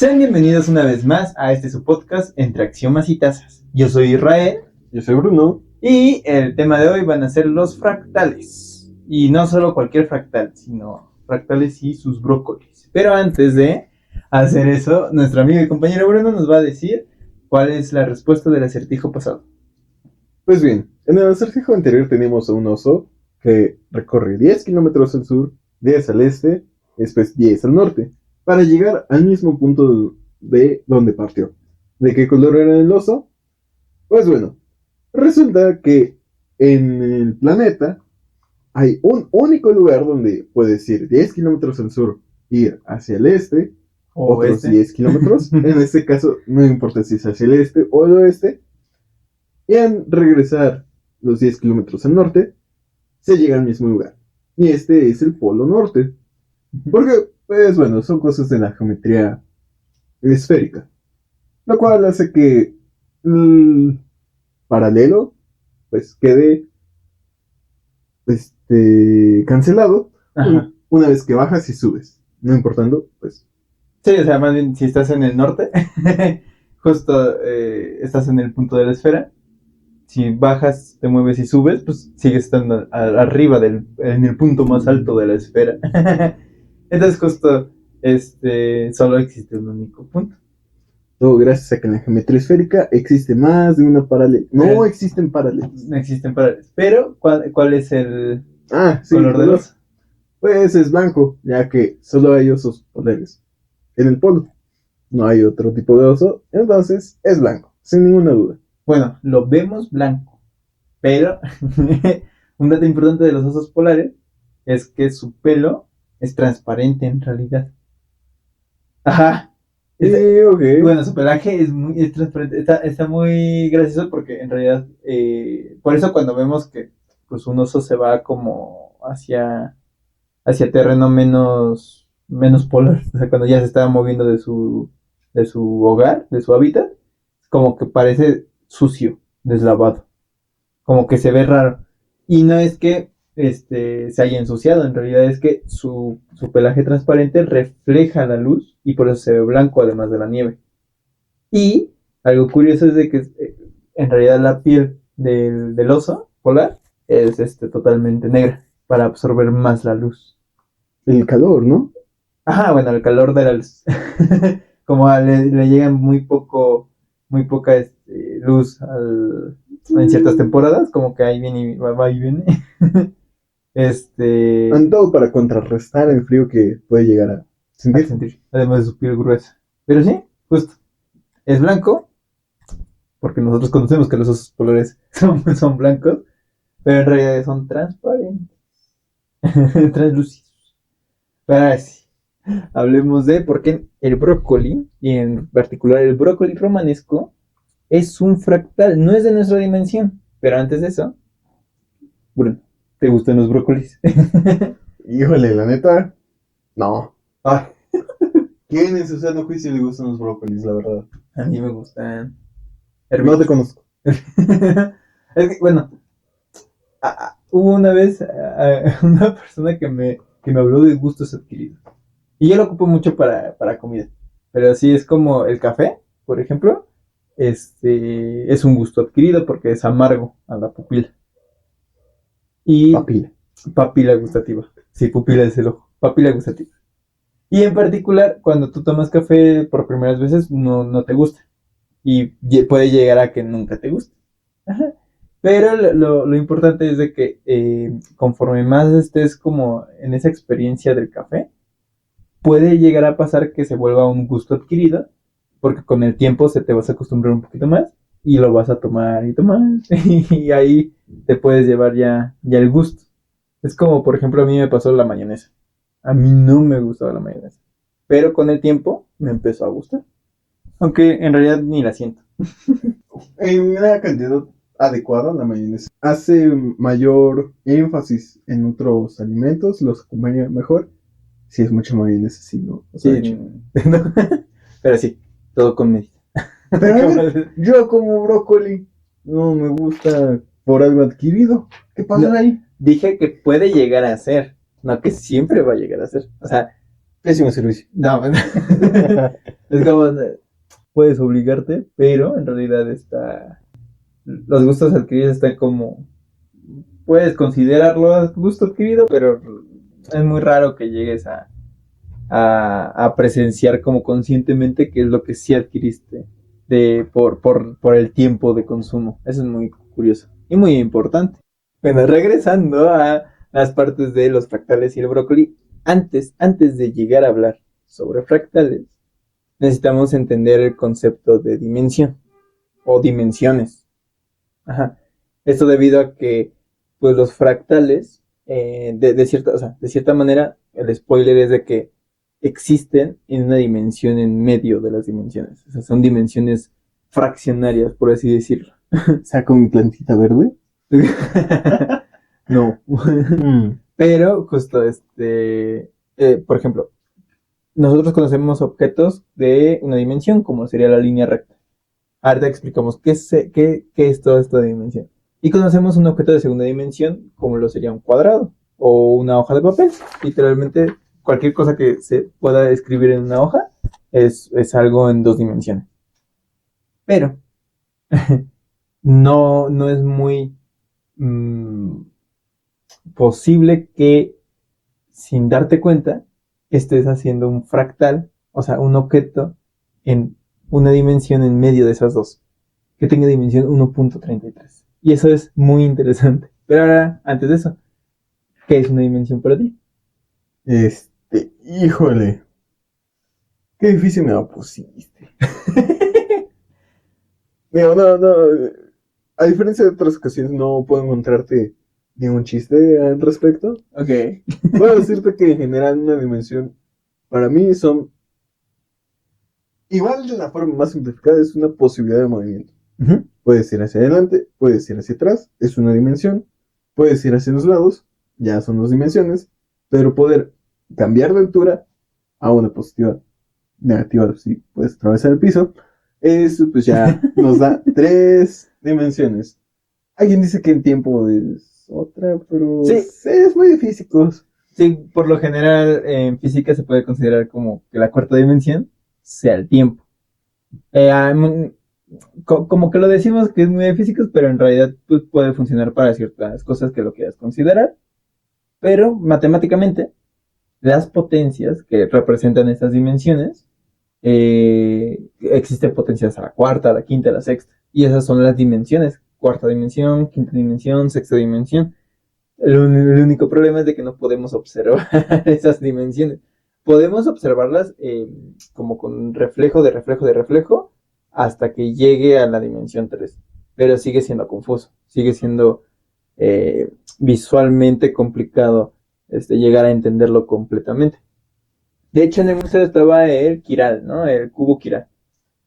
Sean bienvenidos una vez más a su podcast Entre Axiomas y Tazas. Yo soy Israel. Yo soy Bruno. Y el tema de hoy van a ser los fractales. Y no solo cualquier fractal, sino fractales y sus brócolis. Pero antes de hacer eso, nuestro amigo y compañero Bruno nos va a decir cuál es la respuesta del acertijo pasado. Pues bien, en el acertijo anterior teníamos a un oso que recorre 10 kilómetros al sur, 10 al este, después 10 al norte, para llegar al mismo punto de donde partió. ¿De qué color era el oso? Pues bueno, resulta que en el planeta hay un único lugar donde puedes ir 10 kilómetros al sur, ir hacia el este, otros 10 kilómetros, en este caso no importa si es hacia el este o el oeste, y al regresar los 10 kilómetros al norte, se llega al mismo lugar. Y este es el polo norte. Porque, pues bueno, son cosas de la geometría esférica. Lo cual hace que el paralelo, pues, quede cancelado. Ajá. Una vez que bajas y subes. No importando, pues. Sí, o sea, más bien si estás en el norte, justo estás en el punto de la esfera. Si bajas, te mueves y subes, pues sigues estando arriba en el punto más alto de la esfera. Entonces justo solo existe un único punto. Todo gracias a que en la geometría esférica existe más de una paralela. No existen paralelos. No existen paralelos. Pero, ¿cuál es el sí, color del oso? Pues es blanco, ya que solo hay osos polares en el polo. No hay otro tipo de oso, entonces es blanco, sin ninguna duda. Bueno, lo vemos blanco, pero un dato importante de los osos polares es que su pelo es transparente en realidad. Ajá. Okay. Bueno, su pelaje es transparente. Está muy gracioso porque en realidad, por eso cuando vemos que pues, un oso se va como hacia terreno menos polar, o sea, cuando ya se está moviendo de su hogar, de su hábitat, como que parece sucio, deslavado, como que se ve raro. Y no es que se haya ensuciado, en realidad es que su pelaje transparente refleja la luz y por eso se ve blanco, además de la nieve. Y algo curioso es de que en realidad la piel del oso polar es totalmente negra para absorber más la luz. El calor, ¿no? Ajá, bueno, el calor de la luz. Como le llega muy poca luz en ciertas temporadas, como que ahí viene y va y viene. Han todo para contrarrestar el frío que puede llegar a sentir. Además de su piel gruesa. Pero sí, justo. Es blanco, porque nosotros conocemos que los osos polares son blancos, pero en realidad son transparentes. Translúcidos. Pero ahora sí, hablemos de por qué el brócoli, y en particular el brócoli romanesco, es un fractal. No es de nuestra dimensión, pero antes de eso, Bruno, ¿te gustan los brócolis? Híjole, la neta, no. Ay, ¿Quién en su sano juicio le gustan los brócolis, la verdad? a mí me gustan. No te conozco. Es que, bueno, hubo una vez una persona que me habló de gustos adquiridos. Y yo lo ocupo mucho para comida. Pero sí es como el café, por ejemplo. Es un gusto adquirido porque es amargo a la pupila. Y papila gustativa. Sí, pupila es el ojo. Papila gustativa. Y en particular, cuando tú tomas café por primeras veces, no te gusta. Y puede llegar a que nunca te guste. Ajá. Pero lo importante es de que conforme más estés como en esa experiencia del café, puede llegar a pasar que se vuelva un gusto adquirido, porque con el tiempo se te vas a acostumbrar un poquito más y lo vas a tomar y tomar y ahí te puedes llevar ya el gusto. Es como, por ejemplo, a mí me pasó la mayonesa. A mí no me gustaba la mayonesa, pero con el tiempo me empezó a gustar. Aunque en realidad ni la siento. En una cantidad adecuada, la mayonesa hace mayor énfasis en otros alimentos, los acompaña mejor. Si es mucha mayonesa, sí, ¿no? O sea, Sí, no. Pero sí, todo con medida. Pero yo como brócoli no me gusta por algo adquirido. ¿Qué pasa ahí? Dije que puede llegar a ser, no que siempre va a llegar a ser. O sea, Pésimo servicio. No, es como, puedes obligarte, pero en realidad los gustos adquiridos están como, puedes considerarlo gusto adquirido, pero es muy raro que llegues a presenciar como conscientemente qué es lo que sí adquiriste por el tiempo de consumo. Eso es muy curioso y muy importante. Bueno, regresando a las partes de los fractales y el brócoli, antes de llegar a hablar sobre fractales, necesitamos entender el concepto de dimensión o dimensiones. Ajá. Esto debido a que pues los fractales, de cierta manera, el spoiler es de que existen en una dimensión en medio de las dimensiones. O sea, son dimensiones fraccionarias, por así decirlo. ¿Saco mi plantita verde? No. Pero justo por ejemplo, nosotros conocemos objetos de una dimensión, como sería la línea recta. Ahorita explicamos qué es toda esta dimensión. Y conocemos un objeto de segunda dimensión, como lo sería un cuadrado o una hoja de papel. Literalmente, cualquier cosa que se pueda escribir en una hoja es algo en dos dimensiones. Pero no es muy posible que, sin darte cuenta, estés haciendo un fractal, o sea, un objeto en una dimensión en medio de esas dos, que tenga dimensión 1.33. Y eso es muy interesante. Pero ahora, antes de eso, ¿qué es una dimensión para ti? Híjole. Qué difícil me la pusiste. Mira, no. A diferencia de otras ocasiones, no puedo encontrarte ningún chiste al respecto. Ok. Puedo decirte que en general una dimensión, para mí son... Igual de la forma más simplificada es una posibilidad de movimiento. Uh-huh. Puedes ir hacia adelante, puedes ir hacia atrás, es una dimensión. Puedes ir hacia los lados, ya son dos dimensiones. Pero poder cambiar de altura a una positiva, negativa, si puedes atravesar el piso, eso pues ya nos da tres dimensiones. Alguien dice que en tiempo es otra, pero sí, es muy difícil. Sí, por lo general en física se puede considerar como que la cuarta dimensión sea el tiempo. Como que lo decimos que es muy de físicos, pero en realidad pues, puede funcionar para ciertas cosas que lo quieras considerar. Pero matemáticamente, las potencias que representan estas dimensiones, existen potencias a la cuarta, a la quinta, a la sexta. Y esas son las dimensiones. Cuarta dimensión, quinta dimensión, sexta dimensión. El único problema es de que no podemos observar esas dimensiones. Podemos observarlas como con reflejo de reflejo de reflejo hasta que llegue a la dimensión 3. Pero sigue siendo confuso. Sigue siendo visualmente complicado llegar a entenderlo completamente. De hecho, en el museo estaba el Kiral, ¿no? El cubo Kiral.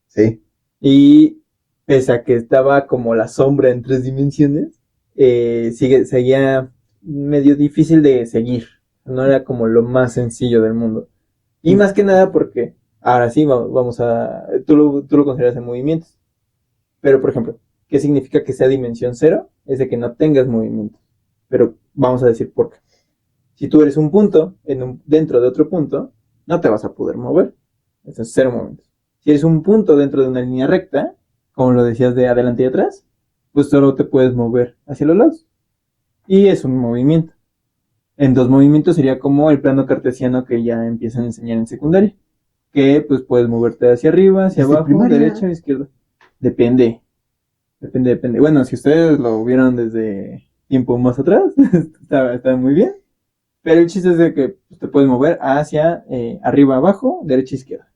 Sí. Y pese a que estaba como la sombra en 3 dimensiones, seguía medio difícil de seguir. No era como lo más sencillo del mundo. Y más que nada porque, ahora sí, vamos a... Tú lo consideras en movimientos. Pero, por ejemplo, ¿qué significa que sea dimensión 0? Es de que no tengas movimientos. Pero vamos a decir por qué. Si tú eres un punto dentro de otro punto, no te vas a poder mover. Eso es 0 momentos. Si eres un punto dentro de una línea recta, como lo decías de adelante y atrás, pues solo te puedes mover hacia los lados. Y es un movimiento. En 2 movimientos sería como el plano cartesiano que ya empiezan a enseñar en secundaria. Que pues puedes moverte hacia arriba, hacia abajo, primaria, derecha, izquierda. Depende. Bueno, si ustedes lo vieron desde tiempo más atrás, está muy bien. Pero el chiste es de que te puedes mover hacia arriba, abajo, derecha, izquierda.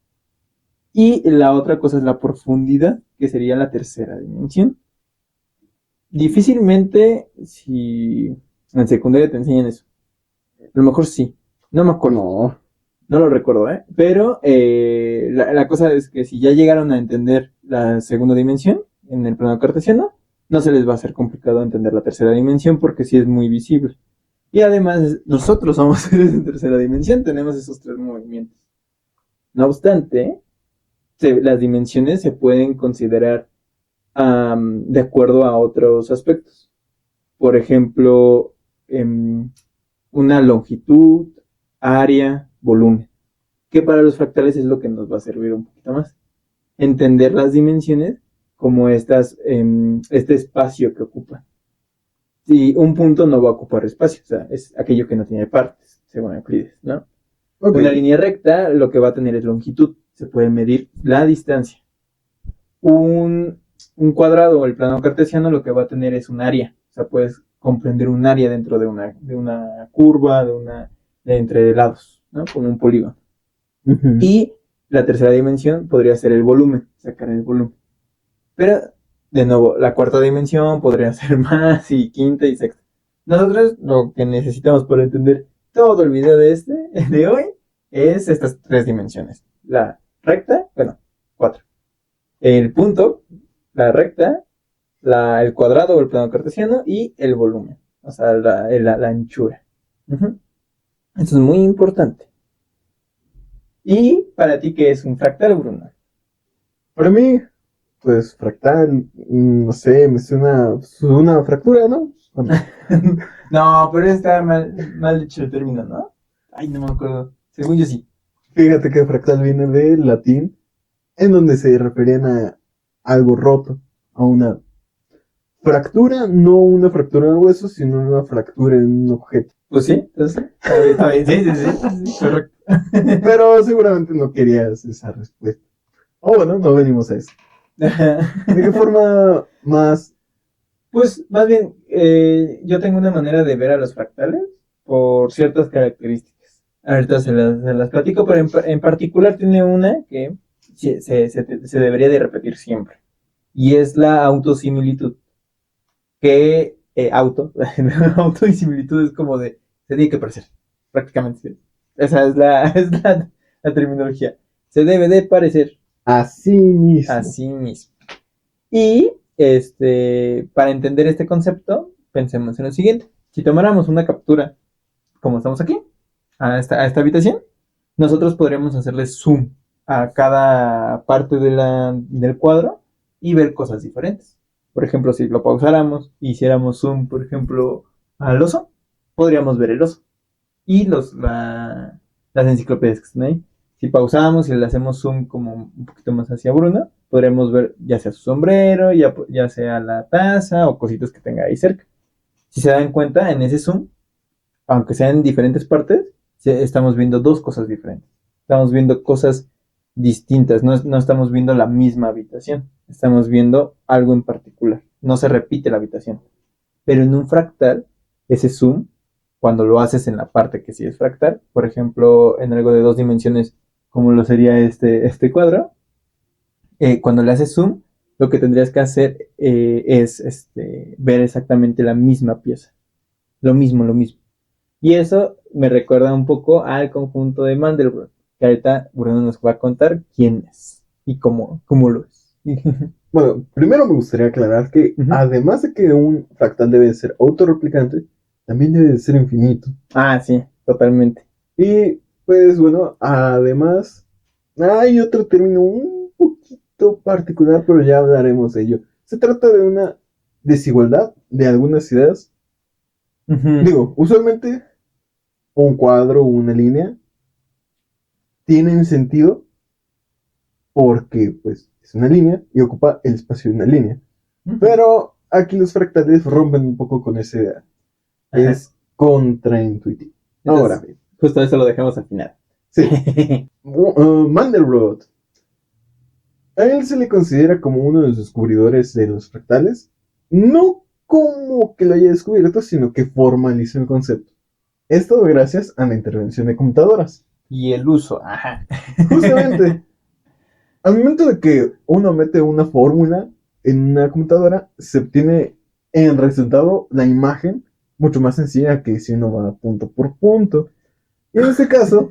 Y la otra cosa es la profundidad, que sería la tercera dimensión. Difícilmente, si en secundaria te enseñan eso. A lo mejor sí. No me acuerdo. No lo recuerdo, ¿eh? Pero la cosa es que si ya llegaron a entender la segunda dimensión en el plano cartesiano, no se les va a hacer complicado entender la tercera dimensión porque sí es muy visible. Y además, nosotros somos seres en tercera dimensión, tenemos esos 3 movimientos. No obstante, las dimensiones se pueden considerar de acuerdo a otros aspectos. Por ejemplo, una longitud, área, volumen. que para los fractales es lo que nos va a servir un poquito más. Entender las dimensiones como este espacio que ocupa. Si un punto no va a ocupar espacio, o sea, es aquello que no tiene partes, según Euclides, ¿no? Ok. Una línea recta lo que va a tener es longitud, se puede medir la distancia. Un cuadrado o el plano cartesiano lo que va a tener es un área, o sea, puedes comprender un área dentro de una curva, de entre lados, ¿no? Como un polígono. Ujú. Y la tercera dimensión podría ser el volumen, sacar el volumen. Pero, de nuevo, la cuarta dimensión podría ser más y quinta y sexta. Nosotros lo que necesitamos para entender todo el video de hoy, es estas tres dimensiones. La recta, bueno, cuatro. El punto, la recta, el cuadrado o el plano cartesiano y el volumen. O sea, la anchura. Uh-huh. Eso es muy importante. ¿Y para ti qué es un fractal, Bruno? Para mí, pues fractal, no sé, me suena una fractura, ¿no? Bueno, No, pero está mal dicho el término, ¿no? Ay, no me acuerdo. Según yo sí. fíjate que fractal viene del latín, en donde se referían a algo roto, a una fractura, no una fractura en el hueso, sino una fractura en un objeto. Pues sí, entonces. A ver, sí, correcto. Pero seguramente no querías esa respuesta. Oh, bueno, no venimos a eso. ¿De qué forma más? Pues más bien, yo tengo una manera de ver a los fractales por ciertas características. Ahorita se las platico, pero en particular tiene una que se debería de repetir siempre. Y es la autosimilitud. Que auto y similitud es como de, se tiene que parecer, prácticamente. Esa es la terminología. Se debe de parecer Así mismo. a sí mismo. Y para entender este concepto, pensemos en lo siguiente. Si tomáramos una captura, como estamos aquí, a esta habitación, nosotros podríamos hacerle zoom a cada parte del cuadro y ver cosas diferentes. Por ejemplo, si lo pausáramos, hiciéramos zoom, por ejemplo, al oso, podríamos ver el oso. Y las enciclopedias que están ahí. Si pausamos y le hacemos zoom como un poquito más hacia Bruno, podremos ver ya sea su sombrero, ya sea la taza o cositas que tenga ahí cerca. Si se dan cuenta, en ese zoom, aunque sean en diferentes partes, estamos viendo dos cosas diferentes. Estamos viendo cosas distintas, no estamos viendo la misma habitación, estamos viendo algo en particular. No se repite la habitación. Pero en un fractal, ese zoom, cuando lo haces en la parte que sí es fractal, por ejemplo, en algo de dos dimensiones, como lo sería este cuadro, cuando le haces zoom, lo que tendrías que hacer es ver exactamente la misma pieza. Lo mismo, lo mismo. Y eso me recuerda un poco al conjunto de Mandelbrot, que ahorita Bruno nos va a contar quién es y cómo lo es. Bueno, primero me gustaría aclarar que Ujú. además de que un fractal debe de ser autorreplicante, también debe de ser infinito. Ah, sí, totalmente. Y pues bueno, además hay otro término un poquito particular, pero ya hablaremos de ello. Se trata de una desigualdad de algunas ideas. Ujú. Digo, usualmente un cuadro o una línea tienen sentido porque pues es una línea y ocupa el espacio de una línea. Ujú. Pero aquí los fractales rompen un poco con esa idea. Ajá. Es contraintuitivo. Entonces, Ahora bien, justo eso lo dejamos al final. sí, Mandelbrot. A él se le considera como uno de los descubridores de los fractales, no como que lo haya descubierto, sino que formalizó el concepto. Esto gracias a la intervención de computadoras. Y el uso, ajá. Justamente, al momento de que uno mete una fórmula en una computadora, se obtiene en resultado la imagen mucho más sencilla que si uno va punto por punto. Y en este caso,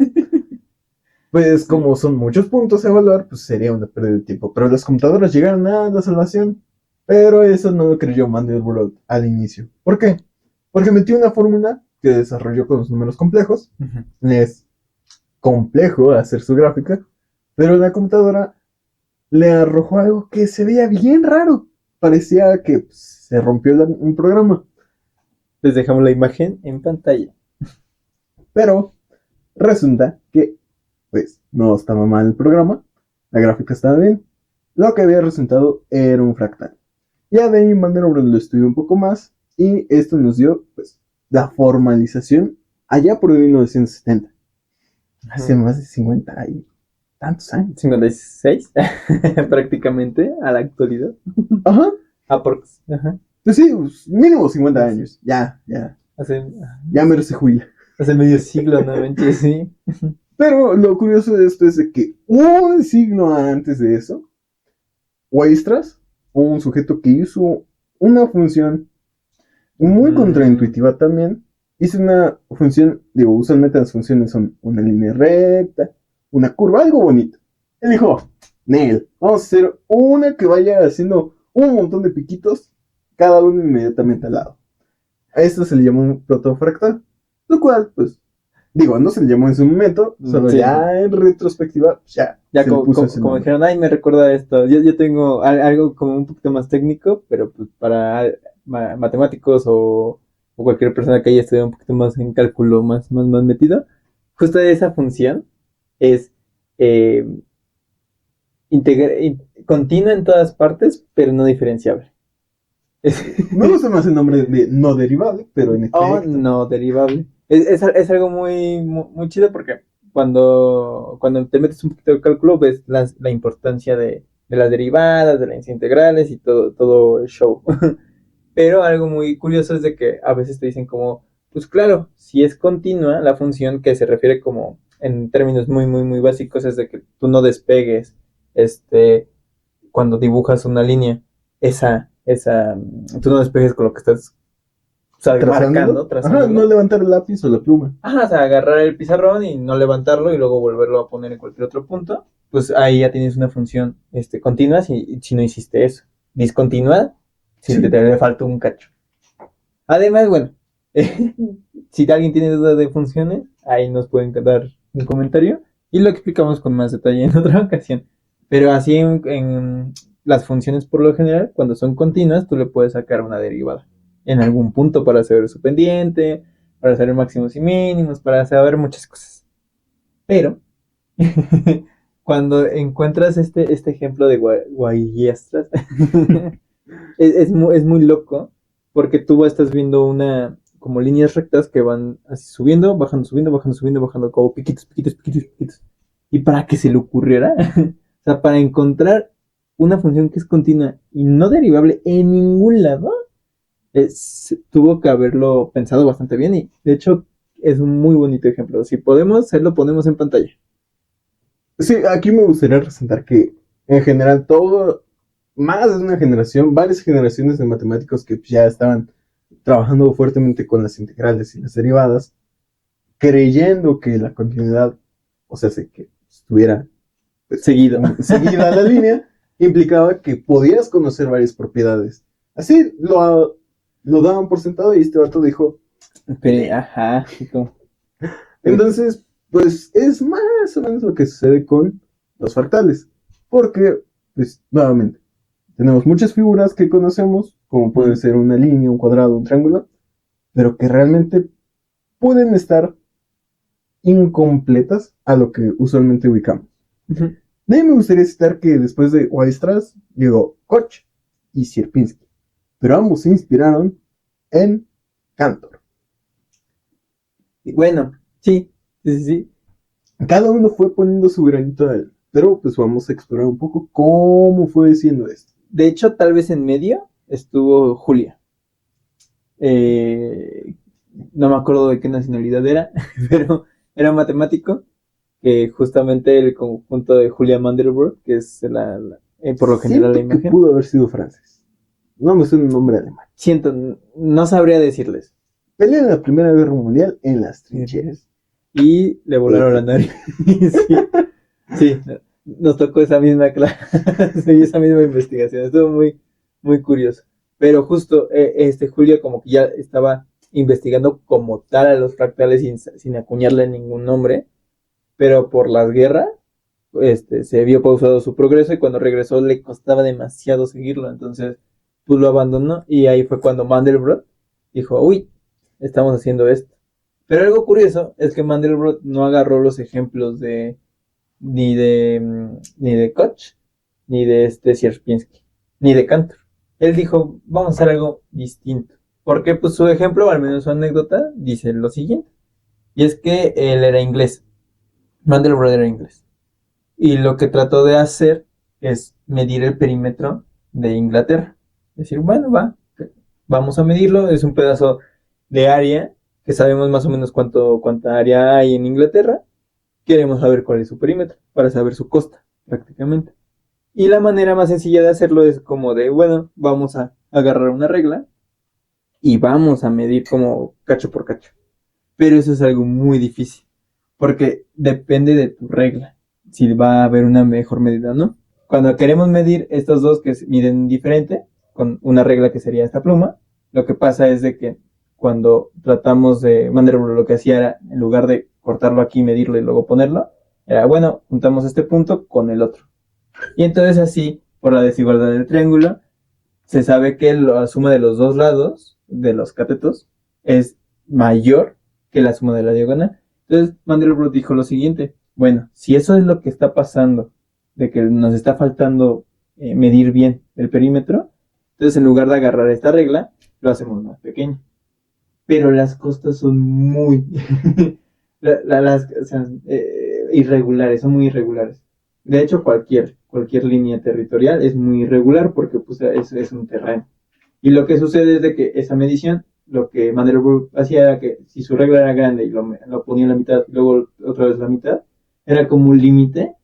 pues Sí. como son muchos puntos a evaluar, pues sería una pérdida de tiempo. Pero las computadoras llegaron a la salvación. Pero eso no lo creyó Mandelbrot al inicio. ¿Por qué? Porque metió una fórmula que desarrolló con los números complejos. Ujú. Es complejo hacer su gráfica. Pero la computadora le arrojó algo que se veía bien raro. Parecía que se rompió un programa. Les dejamos la imagen en pantalla. Pero resulta que pues no estaba mal el programa, la gráfica estaba bien, lo que había resultado era un fractal. Ya de ahí Mandelbrot lo estudió un poco más y esto nos dio pues la formalización allá por 1970, hace más de 50 y tantos años. 56 prácticamente a la actualidad. Ajá. Ajá. Pues sí, mínimo 50 años. Ya merece jubila. Hace medio siglo, no manches, sí. Pero lo curioso de esto es de que un siglo antes de eso, Weierstrass, un sujeto que hizo una función muy contraintuitiva también, hizo una función, digo, usualmente las funciones son una línea recta, una curva, algo bonito. Él dijo, Nel, vamos a hacer una que vaya haciendo un montón de piquitos, cada uno inmediatamente al lado. A esto se le llamó un protofractal, lo cual, pues, digo, no se le llamó en su momento, solo Sí. ya en retrospectiva, ya como dijeron, ay, me recuerda esto. Yo tengo algo como un poquito más técnico, pero pues para matemáticos o cualquier persona que haya estudiado un poquito más en cálculo, más metido, justo esa función es eh, continua en todas partes, pero no diferenciable. Me gusta más el nombre de no derivable, pero en efecto. No derivable. Es algo muy chido porque cuando te metes un poquito de cálculo ves la importancia de las derivadas, de las integrales y todo el show. Pero algo muy curioso es de que a veces te dicen como, pues claro, si es continua la función, que se refiere como en términos muy básicos, es de que tú no despegues cuando dibujas una línea, tú no despegues con lo que estás marcando, Ajá, no levantar el lápiz o la pluma. Ajá, o sea, agarrar el pizarrón y no levantarlo y luego volverlo a poner en cualquier otro punto, pues ahí ya tienes una función continua si no hiciste eso. Discontinua si Sí. te le falta un cacho. Además, bueno, si alguien tiene duda de funciones, ahí nos pueden dar un comentario y lo explicamos con más detalle en otra ocasión. Pero así en las funciones por lo general, cuando son continuas, tú le puedes sacar una derivada en algún punto para saber su pendiente, para saber máximos y mínimos, para saber muchas cosas. Pero cuando encuentras este ejemplo de Guayestras, es muy loco porque tú estás viendo como líneas rectas que van así subiendo, bajando, subiendo, bajando, subiendo, bajando, como piquitos. Y para que se le ocurriera, o sea, para encontrar una función que es continua y no derivable en ningún lado, tuvo que haberlo pensado bastante bien y de hecho es un muy bonito ejemplo. Si podemos, lo ponemos en pantalla. Sí, aquí me gustaría resaltar que en general más de una generación, varias generaciones de matemáticos que ya estaban trabajando fuertemente con las integrales y las derivadas, creyendo que la continuidad, o sea, que estuviera pues, seguida la línea, implicaba que podías conocer varias propiedades. Así lo daban por sentado y este vato dijo... Ajá. Entonces, pues es más o menos lo que sucede con los fractales. Porque, pues, nuevamente, tenemos muchas figuras que conocemos, como puede ser una línea, un cuadrado, un triángulo, pero que realmente pueden estar incompletas a lo que usualmente ubicamos. De ahí me gustaría citar que después de Weierstrass llegó Koch y Sierpinski, pero ambos se inspiraron en Cantor. Bueno, sí. Cada uno fue poniendo su granito de arena, pero pues vamos a explorar un poco cómo fue siendo esto. De hecho, tal vez en medio estuvo Julia. No me acuerdo de qué nacionalidad era, pero era un matemático que justamente el conjunto de Julia Mandelbrot, que es por lo general la imagen. Que pudo haber sido francés. No me suena un nombre alemán. Siento, no sabría decirles. Peleó en la Primera Guerra Mundial en las trincheras. Y le volaron la nariz. Sí, nos tocó esa misma clase y esa misma investigación. Estuvo muy curioso. Pero justo Julia como que ya estaba investigando como tal a los fractales sin acuñarle ningún nombre, pero por las guerras se vio pausado su progreso y cuando regresó le costaba demasiado seguirlo, entonces pues lo abandonó y ahí fue cuando Mandelbrot dijo, uy, estamos haciendo esto. Pero algo curioso es que Mandelbrot no agarró los ejemplos de ni de Koch, ni de Sierpinski, ni de Cantor. Él dijo, vamos a hacer algo distinto. Porque pues su ejemplo, o al menos su anécdota, dice lo siguiente. Y es que él era inglés. Mandelbrot era inglés. Y lo que trató de hacer es medir el perímetro de Inglaterra. Decir, bueno, vamos a medirlo. Es un pedazo de área que sabemos más o menos cuánta área hay en Inglaterra. Queremos saber cuál es su perímetro para saber su costa, prácticamente. Y la manera más sencilla de hacerlo es como de, bueno, vamos a agarrar una regla y vamos a medir como cacho por cacho. Pero eso es algo muy difícil, porque depende de tu regla, si va a haber una mejor medida o no. Cuando queremos medir estos dos que miden diferente, con una regla que sería esta pluma, lo que pasa es de que cuando tratamos de mandarlo, lo que hacía era, en lugar de cortarlo aquí, medirlo y luego ponerlo, era, bueno, juntamos este punto con el otro. Y entonces así, por la desigualdad del triángulo, se sabe que la suma de los dos lados de los catetos es mayor que la suma de la diagonal. Entonces Mandelbrot dijo lo siguiente, bueno, si eso es lo que está pasando, de que nos está faltando medir bien el perímetro, entonces en lugar de agarrar esta regla, lo hacemos más pequeño. Pero las costas son muy o sea, irregulares, son muy irregulares. De hecho, cualquier línea territorial es muy irregular porque pues, es un terreno. Y lo que sucede es de que esa medición, lo que Mandelbrot hacía era que si su regla era grande y lo ponía en la mitad y luego otra vez la mitad, era como un límite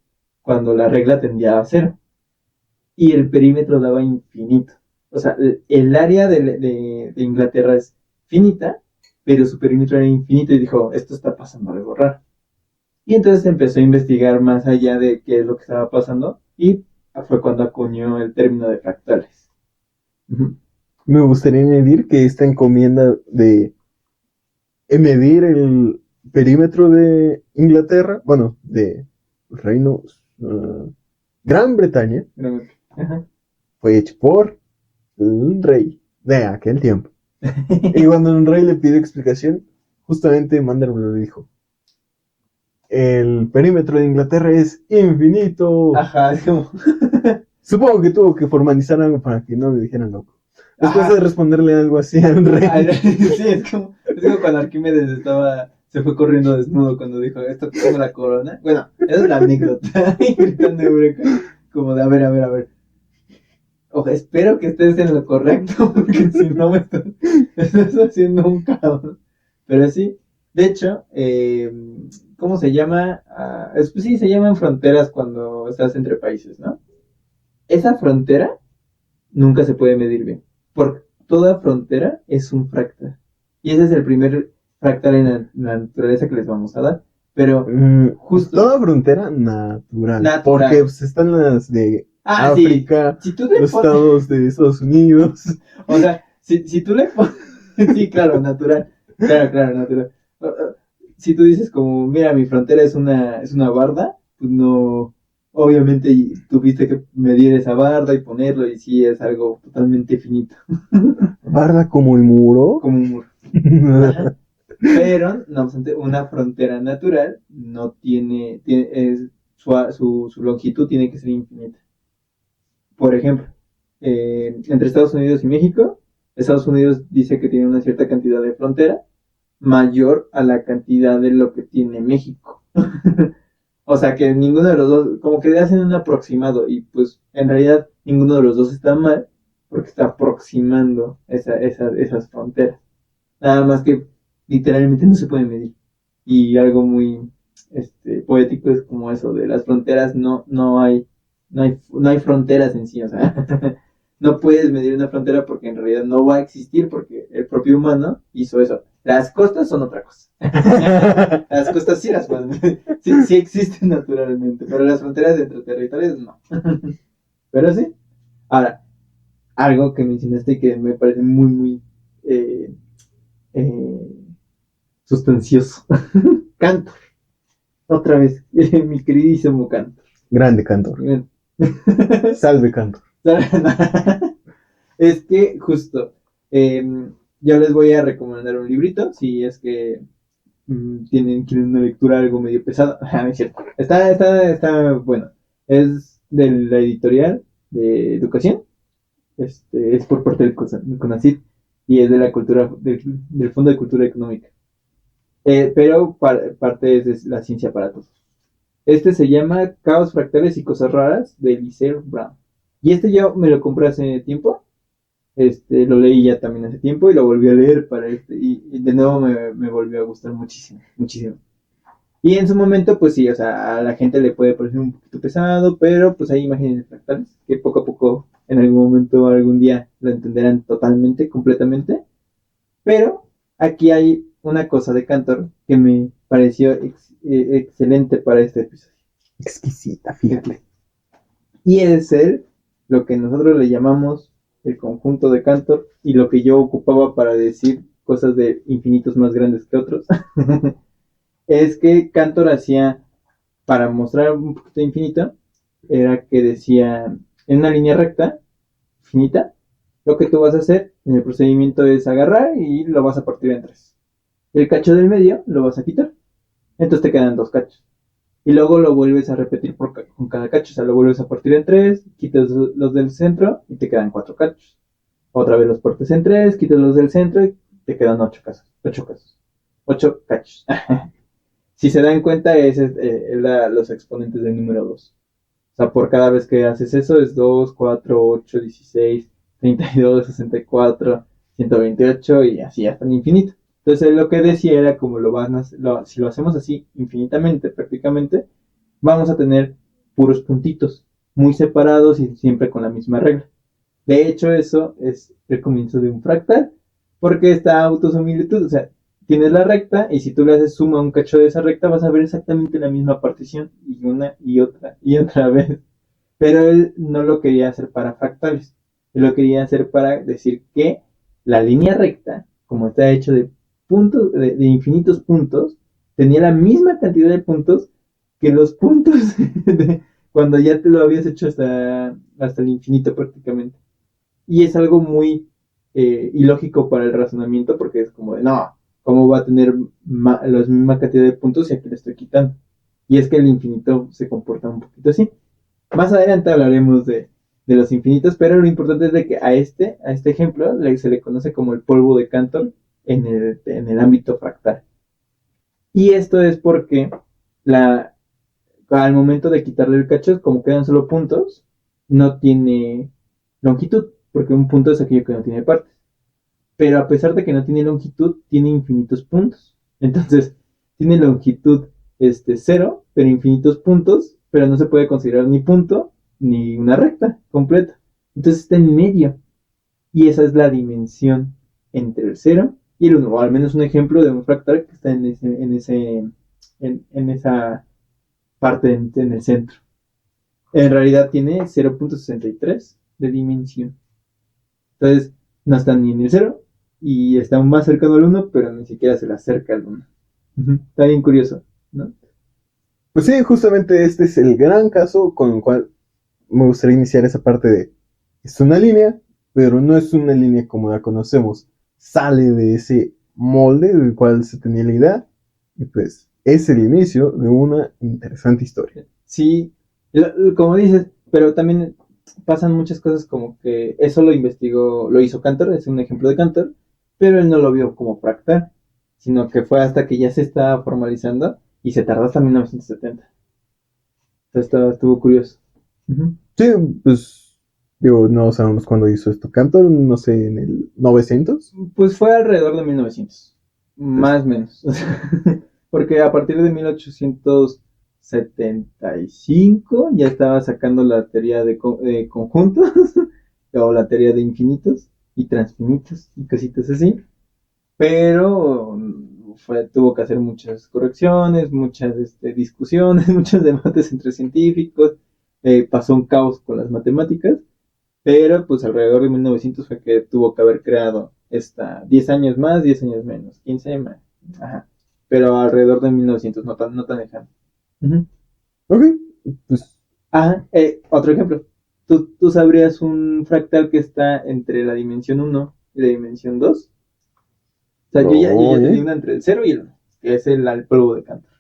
cuando la regla tendía a cero. Y el perímetro daba infinito. O sea, el área de Inglaterra es finita, pero su perímetro era infinito y dijo, esto está pasando algo raro. Y entonces empezó a investigar más allá de qué es lo que estaba pasando y fue cuando acuñó el término de fractales. Me gustaría añadir que esta encomienda de medir el perímetro de Inglaterra, bueno, de Reino Gran Bretaña, fue hecho por un rey de aquel tiempo. Y cuando un rey le pidió explicación, justamente Mandelbrot le dijo, el perímetro de Inglaterra es infinito. Ajá, es como... Supongo que tuvo que formalizar algo para que no le dijeran loco. Después de responderle algo así al rey. Sí, es como cuando Arquímedes se fue corriendo desnudo cuando dijo, esto que es la corona. Bueno, esa es la anécdota. Y gritando Eureka, como de, a ver. Ojo, espero que estés en lo correcto, porque si no me estás haciendo un caos. Pero sí, de hecho, ¿cómo se llama? Pues sí, se llaman fronteras cuando estás entre países, ¿no? Esa frontera nunca se puede medir bien, porque toda frontera es un fractal. Y ese es el primer fractal en la naturaleza que les vamos a dar. Pero justo... Toda frontera natural. Porque pues, están las de África, sí. Si los estados de Estados Unidos. O sea, si tú le pones... Sí, claro, natural. Claro, natural. Si tú dices como, mira, mi frontera es una barda, pues no... Obviamente tuviste que medir esa barda y ponerlo, y sí es algo totalmente finito. ¿Barda como el muro? Como un muro. Pero, no obstante, una frontera natural no tiene su longitud tiene que ser infinita. Por ejemplo, entre Estados Unidos y México, Estados Unidos dice que tiene una cierta cantidad de frontera mayor a la cantidad de lo que tiene México. O sea que ninguno de los dos, como que hacen un aproximado y pues en realidad ninguno de los dos está mal porque está aproximando esas fronteras. Nada más que literalmente no se puede medir. Y algo muy poético es como eso de las fronteras, no hay fronteras en sí, o sea, no puedes medir una frontera porque en realidad no va a existir porque el propio humano hizo eso. Las costas son otra cosa. Las costas sí las pueden medir, sí existen naturalmente, pero las fronteras entre territorios no. Pero sí. Ahora, algo que mencionaste que me parece muy sustancioso. Cantor. Otra vez, mi queridísimo Cantor. Grande Cantor. Salve Cantor. Es que justo, yo les voy a recomendar un librito, si es que quieren una lectura algo medio pesada. No es cierto. Está bueno. Es de la editorial de educación. Es por parte del CONACYT y es de la cultura, del Fondo de Cultura Económica. Pero parte es de la ciencia para todos. Este se llama Caos Fractales y Cosas Raras de Eliseo Brown. Y yo me lo compré hace tiempo. Lo leí ya también hace tiempo y lo volví a leer para y de nuevo me volvió a gustar muchísimo, muchísimo. Y en su momento, pues sí, o sea, a la gente le puede parecer un poquito pesado, pero pues hay imágenes fractales que poco a poco, en algún momento, algún día, lo entenderán totalmente, completamente. Pero aquí hay una cosa de Cantor que me pareció excelente para este episodio. Exquisita, fíjate. Y es lo que nosotros le llamamos el conjunto de Cantor y lo que yo ocupaba para decir cosas de infinitos más grandes que otros. Es que Cantor hacía, para mostrar un poquito de infinito, era que decía en una línea recta, finita, lo que tú vas a hacer en el procedimiento es agarrar y lo vas a partir en tres. El cacho del medio lo vas a quitar. Entonces te quedan dos cachos. Y luego lo vuelves a repetir con cada cacho. O sea, lo vuelves a partir en tres, quitas los del centro y te quedan cuatro cachos. Otra vez los partes en tres, quitas los del centro y te quedan ocho casos. Ocho cachos. Si se dan cuenta, es los exponentes del número 2. O sea, por cada vez que haces eso es 2, 4, 8, 16, 32, 64, 128 y así hasta el infinito. Entonces lo que decía era como si lo hacemos así infinitamente, prácticamente, vamos a tener puros puntitos, muy separados y siempre con la misma regla. De hecho, eso es el comienzo de un fractal, porque esta autosimilitud, o sea, tienes la recta y si tú le haces suma a un cacho de esa recta vas a ver exactamente la misma partición y una y otra vez. Pero él no lo quería hacer para fractales, él lo quería hacer para decir que la línea recta, como está hecho de puntos, de infinitos puntos, tenía la misma cantidad de puntos que los puntos de cuando ya te lo habías hecho hasta el infinito prácticamente. Y es algo muy ilógico para el razonamiento porque es como de, no, ¿cómo va a tener la misma cantidad de puntos si aquí le estoy quitando? Y es que el infinito se comporta un poquito así. Más adelante hablaremos de los infinitos, pero lo importante es de que a este ejemplo se le conoce como el polvo de Cantor en el ámbito fractal. Y esto es porque al momento de quitarle el cacho, como quedan solo puntos, no tiene longitud, porque un punto es aquello que no tiene partes. Pero a pesar de que no tiene longitud, tiene infinitos puntos. Entonces, tiene longitud cero, pero infinitos puntos, pero no se puede considerar ni punto ni una recta completa. Entonces está en medio. Y esa es la dimensión entre el cero y el 1, o al menos un ejemplo de un fractal que está en esa parte en el centro. En realidad tiene 0.63 de dimensión. Entonces, no está ni en el 0 y está más cercano al 1, pero ni siquiera se le acerca al 1. Está bien curioso, ¿no? Pues sí, justamente este es el gran caso con el cual me gustaría iniciar esa parte de, es una línea, pero no es una línea como la conocemos. Sale de ese molde del cual se tenía la idea y pues es el inicio de una interesante historia. Sí, como dices, pero también pasan muchas cosas como que eso lo hizo Cantor, es un ejemplo de Cantor, pero él no lo vio como fractal, sino que fue hasta que ya se estaba formalizando y se tardó hasta 1970. Entonces estuvo curioso. Uh-huh. Sí, pues digo, no sabemos cuándo hizo esto Cantor, no sé, en el 900. Pues fue alrededor de 1900, más o menos. Porque a partir de 1875 ya estaba sacando la teoría de conjuntos o la teoría de infinitos y transfinitos y cositas así. Pero tuvo que hacer muchas correcciones, muchas discusiones, muchos debates entre científicos. Pasó un caos con las matemáticas. Pero pues alrededor de 1900 fue que tuvo que haber creado 10 años más, 10 años menos, 15 más. Ajá. Pero alrededor de 1900, no tan lejano. Uh-huh. Ok, pues. Ajá, otro ejemplo. ¿Tú sabrías un fractal que está entre la dimensión 1 y la dimensión 2? O sea, yo ya tenía una entre el 0 y el 1. que es el polvo de Cantor.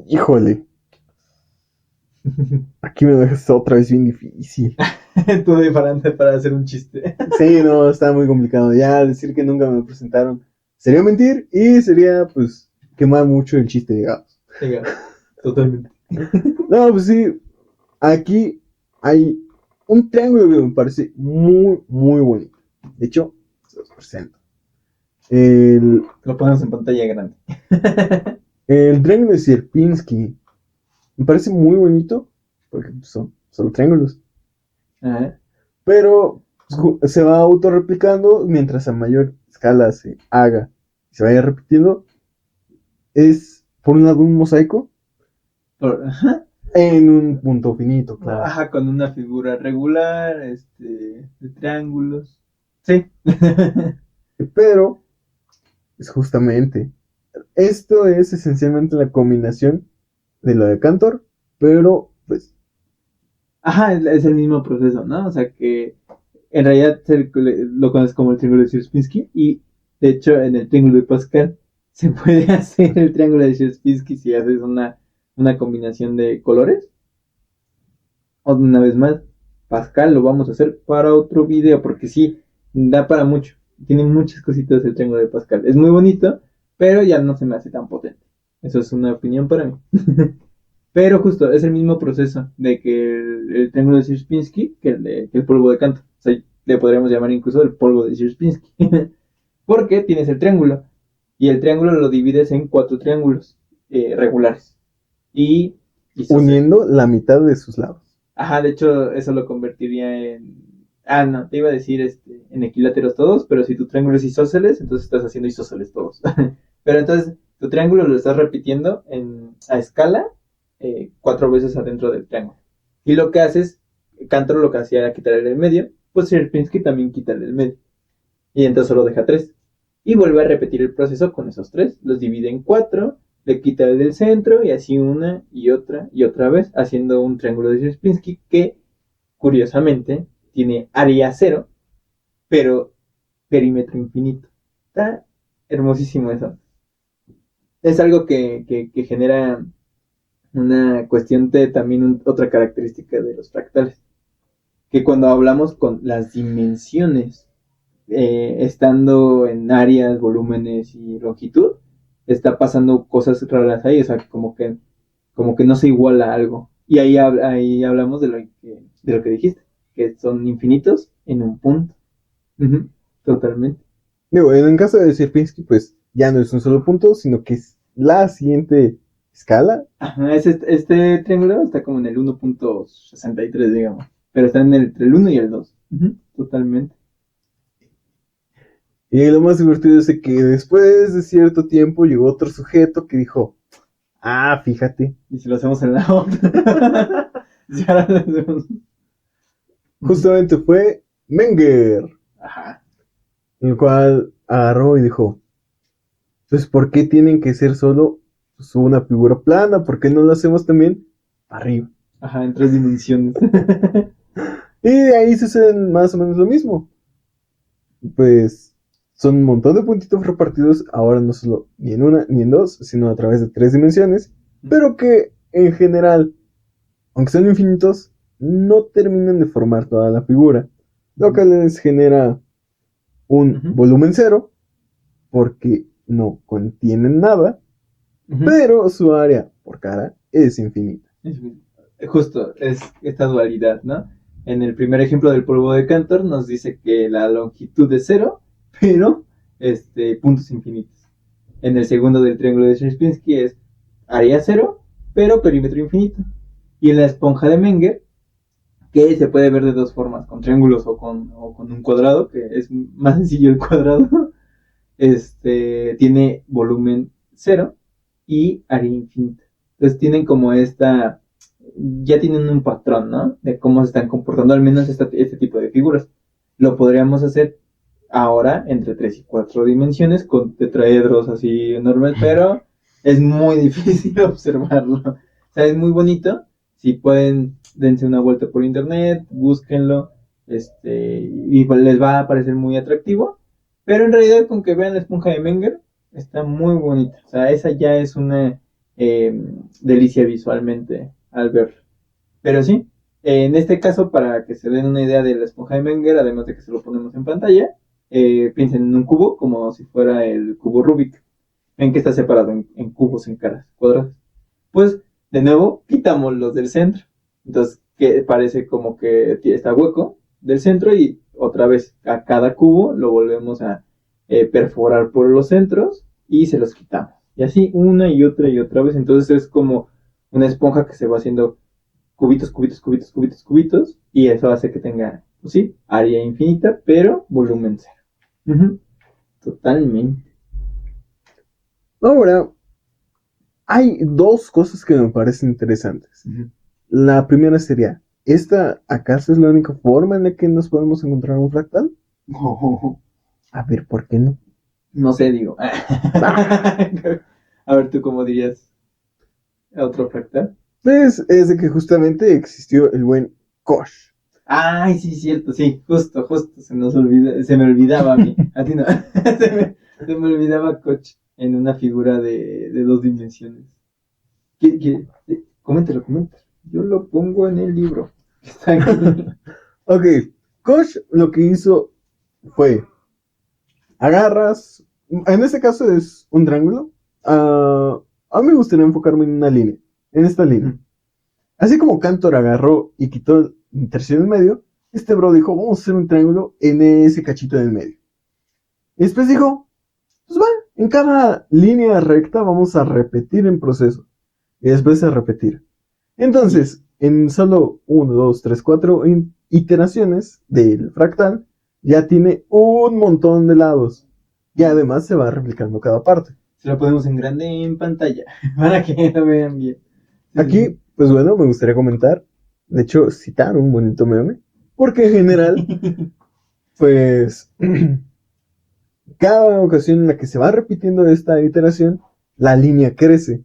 Híjole, aquí me dejas otra vez bien difícil. Todo diferente para hacer un chiste. Sí, no, está muy complicado. Ya decir que nunca me presentaron sería mentir y sería, pues, quemar mucho el chiste, digamos. Digamos, totalmente. No, pues sí, aquí hay un triángulo que me parece muy, muy bonito. De hecho, se los presento. El, Lo ponemos en pantalla grande. el triángulo de Sierpinski me parece muy bonito porque son solo triángulos. Ajá. Pero se va autorreplicando mientras a mayor escala se haga y se vaya repitiendo. Es, por un lado, un mosaico Ajá. en un punto finito, claro. Ajá, con una figura regular, de triángulos. Sí. Pero es justamente, esto es esencialmente la combinación de lo de Cantor, pero pues Ajá, es el mismo proceso, ¿no? O sea que en realidad lo conoces como el triángulo de Sierpinski y de hecho en el triángulo de Pascal se puede hacer el triángulo de Sierpinski si haces una combinación de colores. O una vez más, Pascal lo vamos a hacer para otro video porque sí, da para mucho. Tiene muchas cositas el triángulo de Pascal. Es muy bonito, pero ya no se me hace tan potente. Eso es una opinión para mí. Pero justo, es el mismo proceso de que el triángulo de Sierpinski que el polvo de Cantor. O sea, le podríamos llamar incluso el polvo de Sierpinski. Porque tienes el triángulo. Y el triángulo lo divides en 4 triángulos regulares. Y uniendo la mitad de sus lados. ajá, de hecho, eso lo convertiría en. Ah, no, te iba a decir en equiláteros todos, pero si tu triángulo es isósceles, entonces estás haciendo isósceles todos. Pero entonces, tu triángulo lo estás repitiendo a escala 4 veces adentro del triángulo. Y lo que haces, Cantor lo que hacía era quitarle el medio, pues Sierpinski también quitarle el medio. Y entonces solo deja 3. Y vuelve a repetir el proceso con esos 3. Los divide en 4, le quita el del centro y así una y otra vez, haciendo un triángulo de Sierpinski que, curiosamente, tiene área 0, pero perímetro infinito. Está hermosísimo eso. Es algo que genera una cuestión de también otra característica de los fractales. Que cuando hablamos con las dimensiones estando en áreas, volúmenes y longitud, está pasando cosas raras ahí, o sea, como que no se iguala algo. Y ahí hablamos de lo que dijiste, que son infinitos en un punto. Ujú, totalmente. Digo, en el caso de Sierpinski, pues ya no es un solo punto, sino que es la siguiente escala. Ajá, este triángulo está como en el 1.63, digamos, pero está entre el 1 y el 2. Ujú, totalmente. Y lo más divertido es que después de cierto tiempo llegó otro sujeto que dijo, ah, fíjate, Y si lo hacemos en la otra. Si ahora lo hacemos. justamente fue Menger, Ajá. el cual agarró y dijo, pues ¿por qué tienen que ser solo pues, una figura plana? ¿Por qué no lo hacemos también arriba? Ajá, en 3 dimensiones. Y de ahí sucede más o menos lo mismo. Pues son un montón de puntitos repartidos, ahora no solo ni en una ni en dos, sino a través de 3 dimensiones, pero que en general, aunque son infinitos, no terminan de formar toda la figura, lo que les genera un Ujú, volumen cero, porque no contienen nada, ujú. pero su área por cara es infinita. Justo, es esta dualidad, ¿no? En el primer ejemplo del polvo de Cantor nos dice que la longitud es 0, pero puntos infinitos. En el segundo del triángulo de Sierpinski es área 0, pero perímetro infinito. Y en la esponja de Menger, que se puede ver de 2 formas, con triángulos o con un cuadrado, que es más sencillo el cuadrado, tiene volumen 0 y área infinita. Entonces tienen como ya tienen un patrón, ¿no? De cómo se están comportando, al menos este tipo de figuras. Lo podríamos hacer ahora entre 3 y 4 dimensiones con tetraedros así enormes, pero es muy difícil observarlo. O sea, es muy bonito. Si pueden, dense una vuelta por internet, búsquenlo, y les va a parecer muy atractivo. Pero en realidad, con que vean la esponja de Menger, está muy bonita. O sea, esa ya es una delicia visualmente al ver. Pero sí, en este caso, para que se den una idea de la esponja de Menger, además de que se lo ponemos en pantalla, piensen en un cubo como si fuera el cubo Rubik. Ven que está separado en cubos, en caras cuadradas. Pues, de nuevo, quitamos los del centro. Entonces, que parece como que está hueco del centro y otra vez a cada cubo lo volvemos a perforar por los centros y se los quitamos. Y así una y otra vez. Entonces es como una esponja que se va haciendo cubitos, cubitos, cubitos, cubitos, cubitos. Y eso hace que tenga, pues sí, área infinita, pero volumen cero. Uh-huh. Totalmente. Ahora, hay dos cosas que me parecen interesantes. Uh-huh. La primera sería, ¿esta acaso es la única forma en la que nos podemos encontrar un fractal? Oh. A ver, ¿por qué no? No sé, digo. A ver, ¿tú cómo dirías otro fractal? Pues es de que justamente existió el buen Koch. Ay, sí, cierto, sí, justo, se me olvidaba a mí. A ti no. se me olvidaba Koch en una figura de 2 dimensiones. Coméntalo. Yo lo pongo en el libro. Está aquí. Ok, Koch lo que hizo fue, agarras, en este caso es un triángulo, a mí me gustaría enfocarme en una línea, en esta línea. Así como Cantor agarró y quitó la intersección en medio, este bro dijo, vamos a hacer un triángulo en ese cachito del medio. Y después dijo, pues va, en cada línea recta vamos a repetir en proceso. Y después a repetir. Entonces, en solo 1, 2, 3, 4 iteraciones del fractal, ya tiene un montón de lados. Y además se va replicando cada parte. Se lo ponemos en grande en pantalla para que lo vean bien. Aquí, pues bueno, me gustaría comentar, de hecho, citar un bonito meme, porque en general, pues, cada ocasión en la que se va repitiendo esta iteración, la línea crece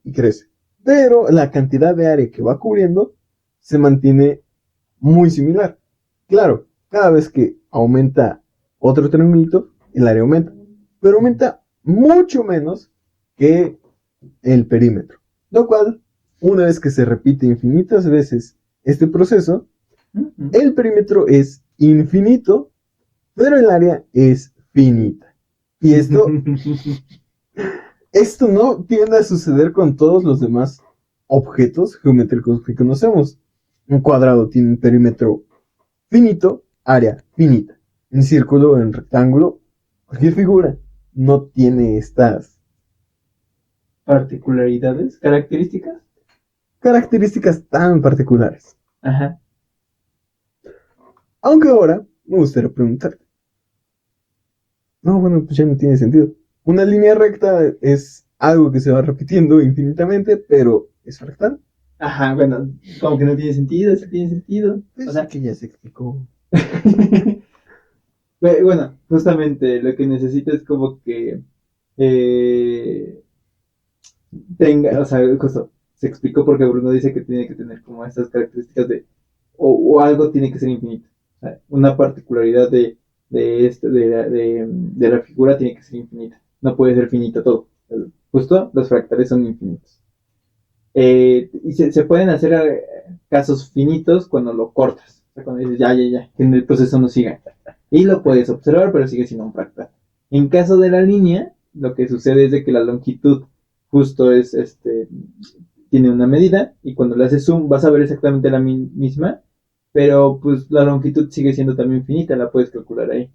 y crece. Pero la cantidad de área que va cubriendo se mantiene muy similar. Claro, cada vez que aumenta otro triangulito, el área aumenta. Pero aumenta mucho menos que el perímetro. Lo cual, una vez que se repite infinitas veces este proceso, el perímetro es infinito, pero el área es finita. Y esto no tiende a suceder con todos los demás objetos geométricos que conocemos. Un cuadrado tiene un perímetro finito, área finita. En círculo, en rectángulo, cualquier figura no tiene estas particularidades, características tan particulares. Ajá. Aunque ahora me gustaría preguntarte. No, bueno, pues ya no tiene sentido. Una línea recta es algo que se va repitiendo infinitamente, pero es fractal. Ajá, bueno, como que no tiene sentido, sí tiene sentido. Pues o sea, que ya se explicó. Bueno, justamente lo que necesita es como que tenga, o sea, justo, se explicó porque Bruno dice que tiene que tener como estas características de, o algo tiene que ser infinito. O sea, una particularidad de la figura tiene que ser infinita. No puede ser finito todo. Justo los fractales son infinitos. Y se pueden hacer casos finitos cuando lo cortas. O sea, cuando dices, ya, que el proceso no siga. Y lo puedes observar, pero sigue siendo un fractal. En caso de la línea, lo que sucede es de que la longitud justo es, tiene una medida, y cuando le haces zoom vas a ver exactamente la misma, pero pues la longitud sigue siendo también finita, la puedes calcular ahí.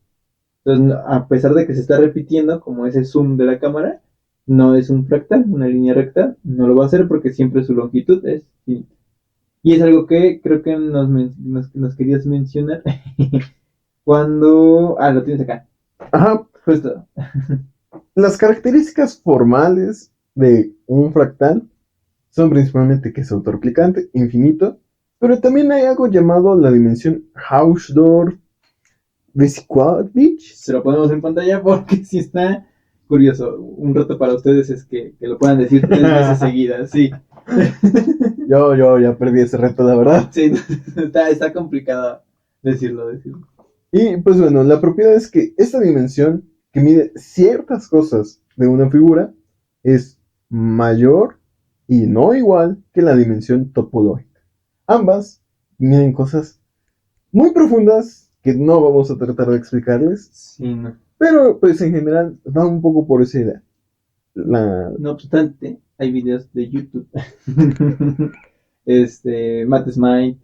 Entonces, a pesar de que se está repitiendo, como ese zoom de la cámara, no es un fractal, una línea recta, no lo va a hacer porque siempre su longitud es finita. Y es algo que creo que nos querías mencionar cuando... Ah, lo tienes acá. Ajá. Justo. Las características formales de un fractal son principalmente que es autorreplicante, infinito, pero también hay algo llamado la dimensión Hausdorff-Weisskopf. Se lo ponemos en pantalla porque si está curioso. Un reto para ustedes es que lo puedan decir 3 veces seguidas, sí. Yo ya perdí ese reto, la verdad. Sí, está complicado decirlo. Y pues bueno, la propiedad es que esta dimensión, que mide ciertas cosas de una figura es mayor y no igual que la dimensión topológica. Ambas miden cosas muy profundas que no vamos a tratar de explicarles, Sí, no. pero pues en general va un poco por esa idea. No obstante, hay videos de YouTube. Matt Smite,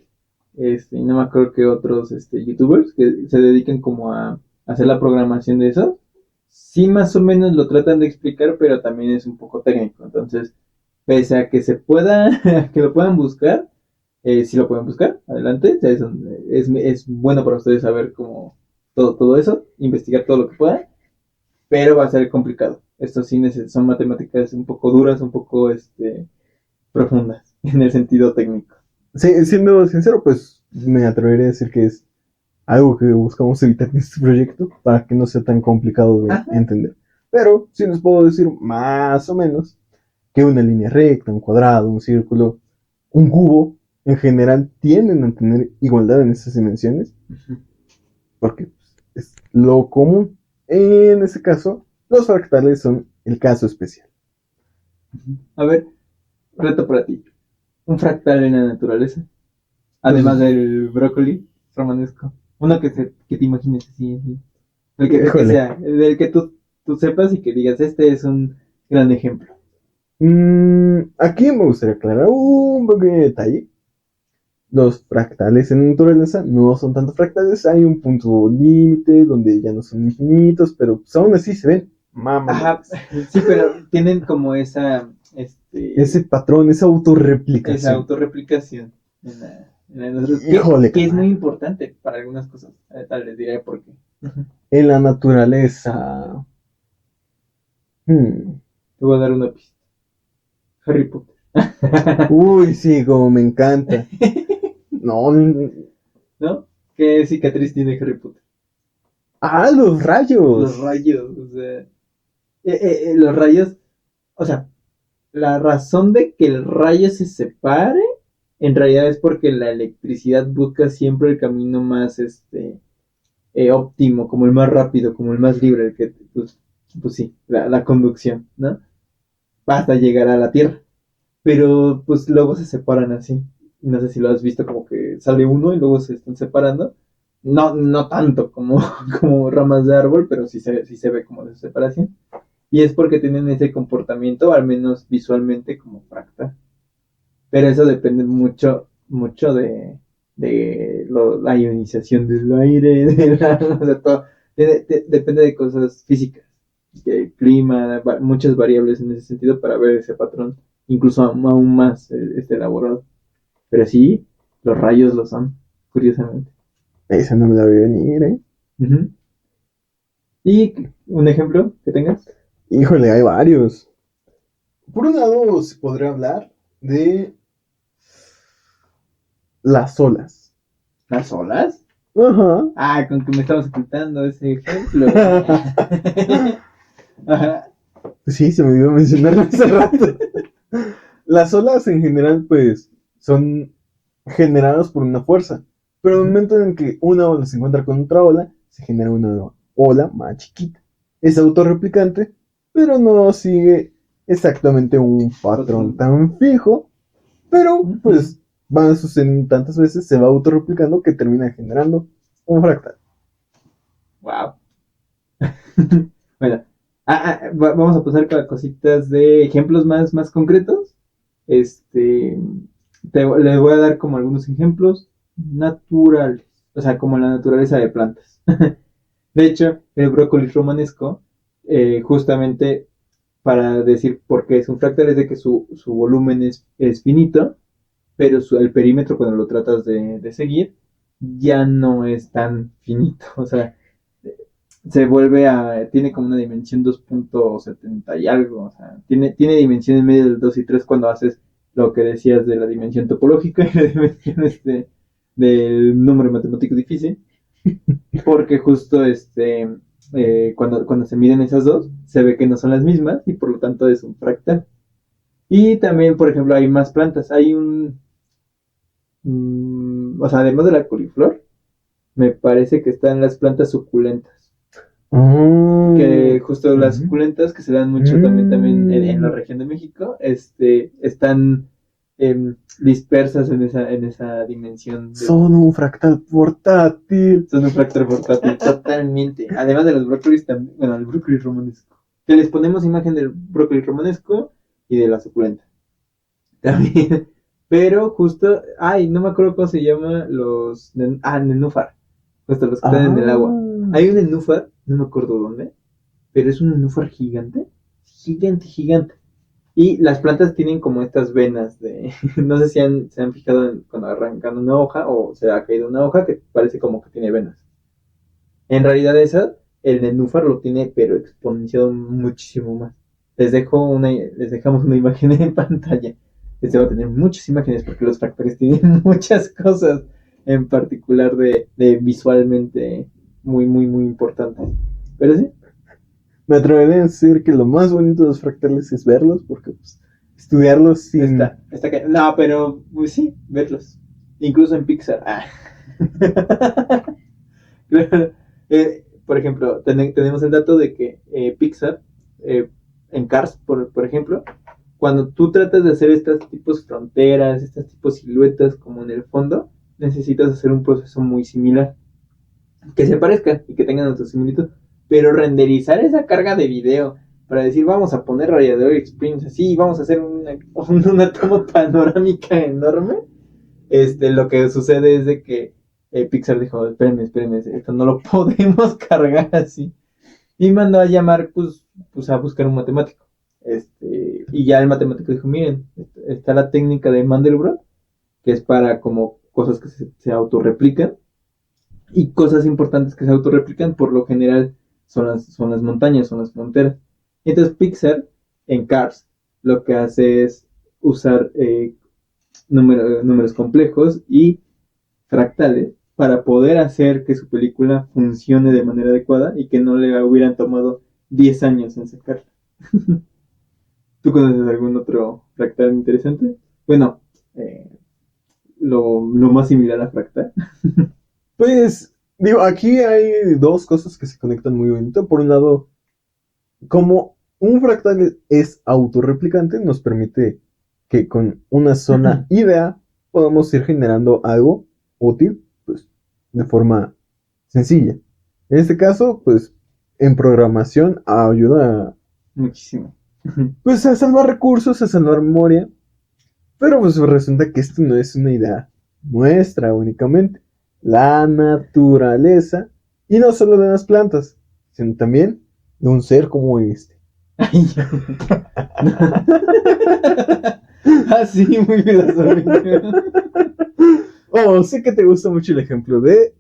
y no me acuerdo que otros youtubers que se dedican como a hacer la programación de eso. Sí, más o menos lo tratan de explicar, pero también es un poco técnico. Entonces, pese a que se pueda, que lo puedan buscar, si lo pueden buscar, adelante. O sea, es bueno para ustedes saber como todo eso, investigar todo lo que puedan, pero va a ser complicado. Estos sí son matemáticas un poco duras, un poco profundas en el sentido técnico. Sí, siendo sincero, pues me atrevería a decir que es algo que buscamos evitar en este proyecto para que no sea tan complicado de Ajá. entender. Pero sí les puedo decir más o menos que una línea recta, un cuadrado, un círculo, un cubo, en general tienden a tener igualdad en esas dimensiones, Uh-huh. porque es lo común. En ese caso, los fractales son el caso especial. A ver, reto para ti. Un fractal en la naturaleza. Además del brócoli romanesco. Uno que te imagines así, así. El que Híjole. sea, del que tú sepas y que digas, este es un gran ejemplo. Aquí me gustaría aclarar un pequeño detalle. Los fractales en naturaleza no son tanto fractales, hay un punto límite donde ya no son infinitos, pero pues aún así se ven Ajá, mamalones. sí, pero tienen como Ese patrón, esa esa autorreplicación. autorreplicación en la nosotros, Híjole, que es muy carnal. importante para algunas cosas. Tal les diré por qué. Ujú. En la naturaleza. hmm, Te voy a dar una pista. Harry Potter. Uy, sí, como me encanta. No. ¿No? ¿Qué cicatriz tiene Harry Potter? Ah, los Los rayos. rayos, o sea, los rayos, o sea, la razón de que el rayo se separe en realidad es porque la electricidad busca siempre el camino más óptimo, como el más rápido, como el más libre, el que, pues sí, la conducción, ¿no? Hasta llegar a la Tierra. Pero pues luego se separan así. No sé si lo has visto, como que sale uno y luego se están separando. No, no tanto como, como ramas de árbol, pero sí se ve como esa separación. Y es porque tienen ese comportamiento, al menos visualmente, como fractal. Pero eso depende mucho, mucho de la ionización del aire, o sea, todo. Depende de cosas físicas, de clima, muchas variables en ese sentido para ver ese patrón, incluso aún más elaborado. Pero sí, los rayos lo son, curiosamente. Esa no me la voy a venir, ¿eh? Uh-huh. ¿Y un ejemplo que tengas? Híjole, hay varios. Por un lado, se podría hablar de las olas. ¿Las olas? Ajá. Ah, con que me estabas ocultando ese ejemplo. Ajá. Sí, se me olvidó mencionarlo hace rato. Las olas en general, pues, son generadas por una fuerza. Pero en el momento en que una ola se encuentra con otra ola, se genera una ola más chiquita. Es autorreplicante, pero no sigue exactamente un patrón tan fijo. Pero, pues, van sucediendo tantas veces, se va autorreplicando que termina generando un fractal. Wow. Bueno, vamos a pasar con cositas de ejemplos más concretos. Este, les voy a dar como algunos ejemplos naturales, o sea, como la naturaleza de plantas. De hecho, el brócoli romanesco, justamente para decir por qué es un fractal, es de que su volumen es finito, pero el perímetro cuando lo tratas de seguir ya no es tan finito, o sea, se vuelve tiene como una dimensión 2.70 y algo, o sea, tiene dimensión en medio del 2 y 3 cuando haces lo que decías de la dimensión topológica y la dimensión del número matemático difícil, porque justo cuando se miden esas dos, se ve que no son las mismas y por lo tanto es un fractal. Y también, por ejemplo, hay más plantas, hay o sea, además de la coliflor, me parece que están las plantas suculentas. Que justo las suculentas que se dan mucho también en la región de México, están dispersas en esa dimensión. Son un fractal portátil. Son un fractal portátil, totalmente. Además de los brócolis, también, bueno, el brócoli romanesco. Que les ponemos imagen del brócoli romanesco y de la suculenta. También. Pero justo, no me acuerdo cómo se llama nenúfar. Justo los que están en el agua. Hay un nenúfar, no me acuerdo dónde, pero es un nenúfar gigante. Gigante. Y las plantas tienen como estas venas de... No sé si se han fijado cuando arrancan una hoja o se ha caído una hoja que parece como que tiene venas. En realidad el nenúfar lo tiene pero exponenciado muchísimo más. Les dejamos una imagen en pantalla. Va a tener muchas imágenes porque los fractales tienen muchas cosas en particular de visualmente muy, muy, muy importantes. Pero sí. Me atrevería a decir que lo más bonito de los fractales es verlos, porque pues, estudiarlos sin... No, pero pues sí, verlos. Incluso en Pixar. Por ejemplo, tenemos el dato de que Pixar, en Cars, por ejemplo, cuando tú tratas de hacer estas tipos fronteras, estas tipos siluetas como en el fondo, necesitas hacer un proceso muy similar. Que se parezcan y que tengan otra similitud. Pero renderizar esa carga de video para decir, vamos a poner radiador experience así, vamos a hacer una toma panorámica enorme. Lo que sucede es de que Pixar dijo, espérenme, esto no lo podemos cargar así. Y mandó a llamar, pues a buscar un matemático. Y ya el matemático dijo, miren, está la técnica de Mandelbrot, que es para como cosas que se autorreplican. Y cosas importantes que se autorreplican, por lo general, son las montañas, son las fronteras. Entonces Pixar, en Cars, lo que hace es usar números complejos y fractales para poder hacer que su película funcione de manera adecuada y que no le hubieran tomado 10 años en sacarla. ¿Tú conoces algún otro fractal interesante? Bueno, lo más similar a fractal. Pues, digo, aquí hay dos cosas que se conectan muy bonito. Por un lado, como un fractal es autorreplicante, nos permite que con una sola idea podamos ir generando algo útil, pues, de forma sencilla. En este caso, pues, en programación ayuda muchísimo. Pues a salvar recursos, a salvar memoria. Pero pues resulta que esto no es una idea nuestra únicamente. La naturaleza, y no solo de las plantas, sino también de un ser como este. Así, muy filosófico. Sé que te gusta mucho el ejemplo de...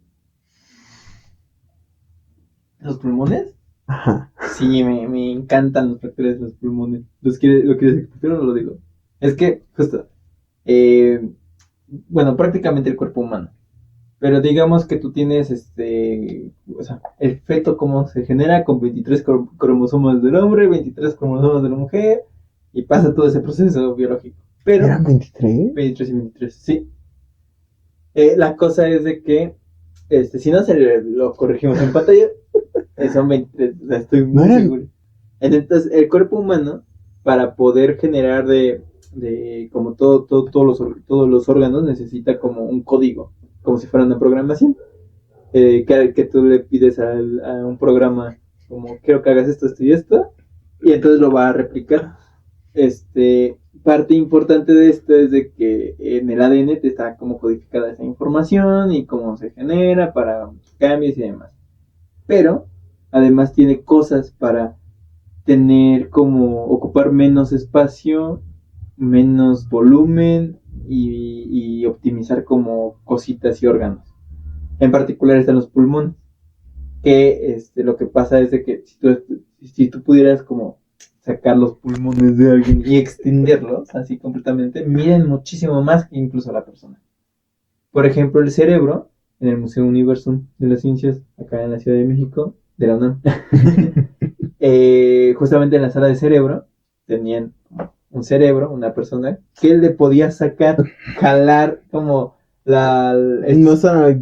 ¿Los pulmones? Ajá. Sí, me encantan los fractales de los pulmones. ¿Lo quieres explicar o no lo digo? Es que, justo, bueno, prácticamente el cuerpo humano. Pero digamos que tú tienes, o sea, el feto como se genera con 23 cromosomas del hombre, 23 cromosomas de la mujer, y pasa todo ese proceso biológico. Pero, ¿Eran 23? 23 y 23, sí. La cosa es de que, si no lo corregimos en pantalla, son 23, o sea, estoy muy seguro. Entonces, el cuerpo humano, para poder generar de como todos los órganos, necesita como un código, como si fuera una programación. Que tú le pides a un programa, como quiero que hagas esto, esto y esto, y entonces lo va a replicar. Parte importante de esto es de que en el ADN te está como codificada esa información y cómo se genera para cambios y demás. Pero además tiene cosas para tener como ocupar menos espacio, menos volumen y optimizar como cositas y órganos. En particular están los pulmones, que lo que pasa es de que si tú pudieras como sacar los pulmones de alguien y extenderlos así completamente, miden muchísimo más que incluso la persona. Por ejemplo, el cerebro, en el Museo Universum de las Ciencias, acá en la Ciudad de México, de la UNAM, justamente en la sala de cerebro, tenían un cerebro, una persona, que le podía sacar, jalar como masa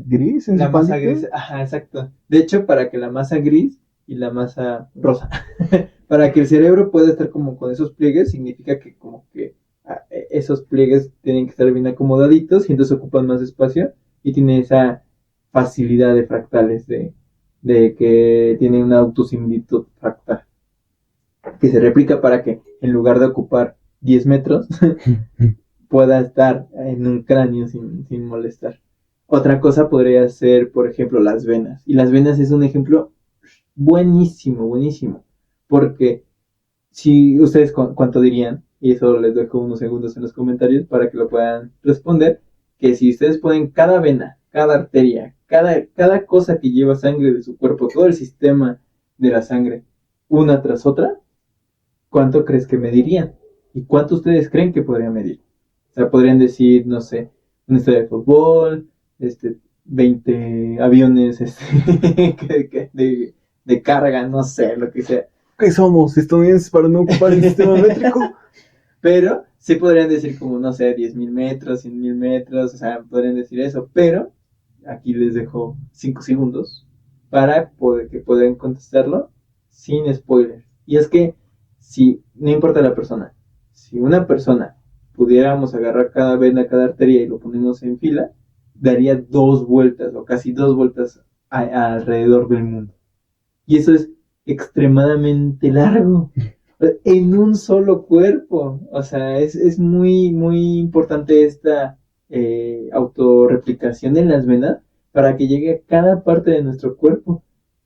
gris. La masa gris, ajá, exacto. De hecho, para que la masa gris y la masa rosa. Para que el cerebro pueda estar como con esos pliegues, significa que como que esos pliegues tienen que estar bien acomodaditos y entonces ocupan más espacio y tiene esa facilidad de fractales, de que tiene una autosimilitud fractal, que se replica para que en lugar de ocupar 10 metros, pueda estar en un cráneo sin molestar. Otra cosa podría ser, por ejemplo, las venas. Y las venas es un ejemplo buenísimo, buenísimo. Porque si ustedes cuánto dirían, y eso les dejo unos segundos en los comentarios para que lo puedan responder, que si ustedes ponen cada vena, cada arteria, cada cosa que lleva sangre de su cuerpo, todo el sistema de la sangre, una tras otra, ¿cuánto crees que medirían? ¿Y cuánto ustedes creen que podrían medir? O sea, podrían decir, no sé, un estadio de fútbol, 20 aviones de carga, no sé, lo que sea. ¿Qué somos? ¿Estadounidenses para no ocupar el sistema métrico? Pero sí podrían decir como, no sé, 10.000 metros, 100.000 metros, o sea, podrían decir eso, pero aquí les dejo 5 segundos para que puedan contestarlo sin spoilers. Y es que, si no importa la persona, si una persona pudiéramos agarrar cada vena, cada arteria y lo ponemos en fila, daría 2 vueltas o casi 2 vueltas alrededor del mundo. Y eso es extremadamente largo en un solo cuerpo. O sea, es muy, muy importante esta autorreplicación en las venas para que llegue a cada parte de nuestro cuerpo.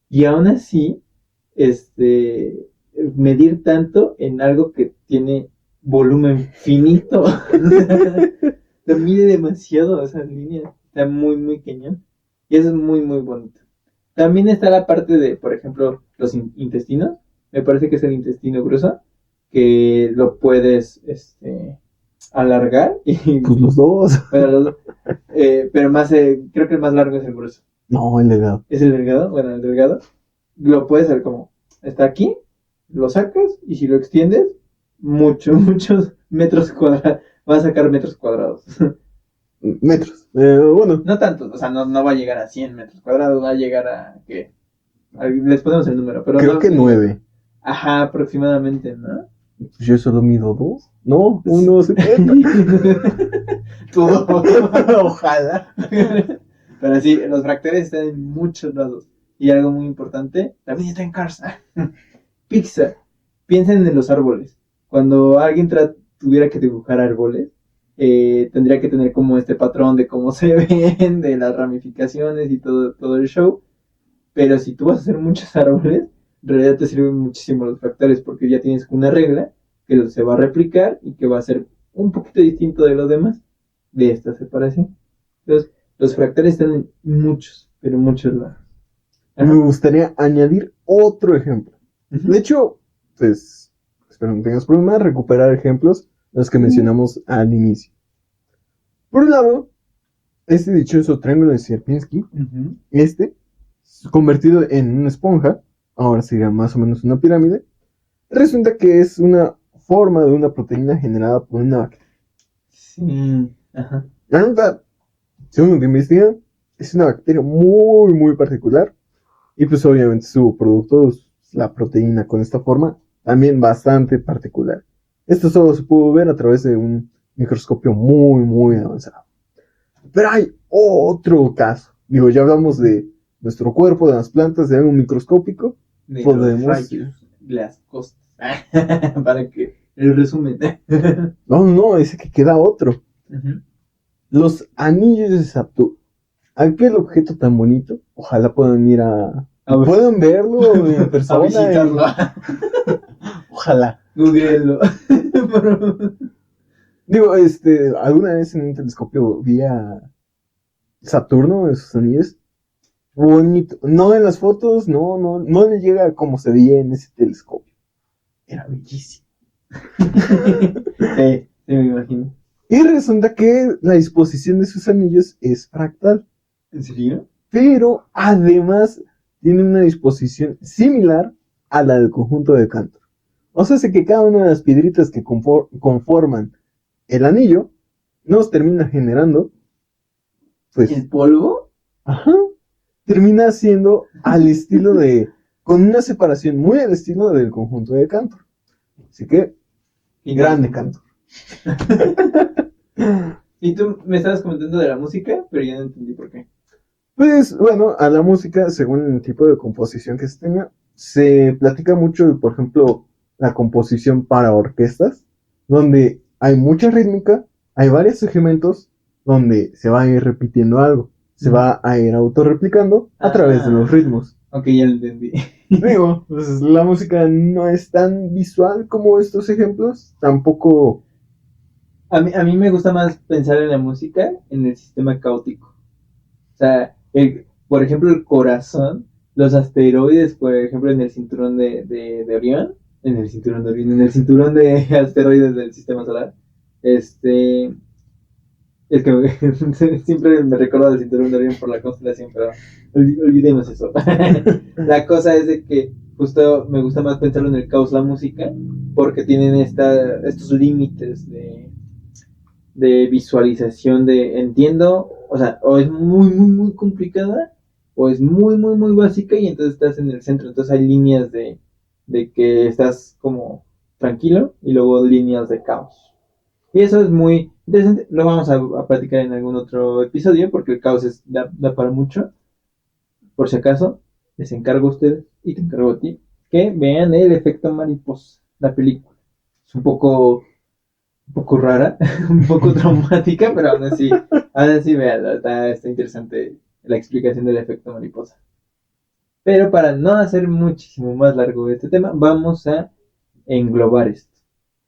Y aún así, este, medir tanto en algo que tiene volumen finito. Lo mide demasiado esas líneas. Está muy, muy cañón. Y eso es muy, muy bonito. También está la parte de, por ejemplo, los intestinos. Me parece que es el intestino grueso, que lo puedes alargar. Y, Pues los dos. bueno, pero más, creo que el más largo es el grueso. No, el delgado. ¿Es el delgado? Bueno, el delgado. Lo puedes hacer como, está aquí, lo sacas y si lo extiendes, muchos metros cuadrados. Va a sacar metros cuadrados. Metros. Bueno. No tantos, o sea, no va a llegar a 100 metros cuadrados, va a llegar a, ¿qué? Les ponemos el número, pero creo no, que 9. Ajá, aproximadamente, ¿no? Pues yo solo mido 2. No, 1,70. Todo. Ojalá. Pero sí, los fractales están en muchos lados. Y algo muy importante, también está en Cars. Pixar. Piensen en los árboles. Cuando alguien tuviera que dibujar árboles, tendría que tener como este patrón de cómo se ven, de las ramificaciones y todo el show. Pero si tú vas a hacer muchos árboles, en realidad te sirven muchísimo los fractales porque ya tienes una regla que se va a replicar y que va a ser un poquito distinto de los demás de esta separación. Entonces, los fractales están en muchos, pero muchos lados. Me gustaría añadir otro ejemplo. De hecho, pues, espero no tengas problema, recuperar ejemplos los que mencionamos al inicio. Por un lado, este dichoso triángulo de Sierpinski, convertido en una esponja, ahora sería más o menos una pirámide, resulta que es una forma de una proteína generada por una bacteria. Sí, ajá. La verdad, según lo que investigan, es una bacteria muy, muy particular. Y pues obviamente su producto, la proteína con esta forma, también bastante particular. Esto solo se pudo ver a través de un microscopio muy, muy avanzado. Pero hay otro caso. Digo, ya hablamos de nuestro cuerpo, de las plantas, de algo microscópico. De podemos... los rayos, las costas. Para que el resumen. No, ese que queda otro. Los anillos de Saturno. Aquel objeto tan bonito. Ojalá puedan ir puedan verlo en persona. A visitarlo. Ojalá. Googleenlo. Digo, alguna vez en un telescopio vi a Saturno, esos anillos. Bonito. No en las fotos, no le llega como se veía en ese telescopio. Era bellísimo. Sí, me imagino. Y resulta que la disposición de sus anillos es fractal. ¿En serio? Pero además tiene una disposición similar a la del conjunto de Cantor. O sea, que cada una de las piedritas que conforman el anillo nos termina generando, pues... ¿El polvo? Ajá. Termina siendo al estilo de con una separación muy al estilo del conjunto de Cantor. Así que, grande Cantor. Y tú me estabas comentando de la música, pero ya no entendí por qué. Pues bueno, a la música, según el tipo de composición que se tenga, se platica mucho, por ejemplo, la composición para orquestas, donde hay mucha rítmica, hay varios segmentos donde se va a ir repitiendo algo, se va a ir autorreplicando a través de los ritmos. Ok, ya lo entendí. Digo, pues la música no es tan visual como estos ejemplos, tampoco... A mí me gusta más pensar en la música en el sistema caótico. O sea, por ejemplo, el corazón, los asteroides, por ejemplo, en el cinturón de Orión, en el cinturón de Orión, en el cinturón de asteroides del sistema solar, es que siempre me recuerdo del cinturón de Orión por la constelación, pero olvidemos eso. La cosa es de que justo me gusta más pensarlo en el caos la música, porque tienen estos límites de visualización entiendo, o sea, o es muy, muy, muy complicada, o es muy, muy, muy básica y entonces estás en el centro. Entonces hay líneas de que estás como tranquilo y luego líneas de caos. Y eso es muy interesante. Lo vamos a platicar en algún otro episodio porque el caos da para mucho. Por si acaso, les encargo a ustedes y te encargo a ti que vean el efecto mariposa, la película. Es un poco rara, un poco traumática, pero aún así veanlo, está interesante la explicación del efecto mariposa. Pero para no hacer muchísimo más largo este tema, vamos a englobar esto.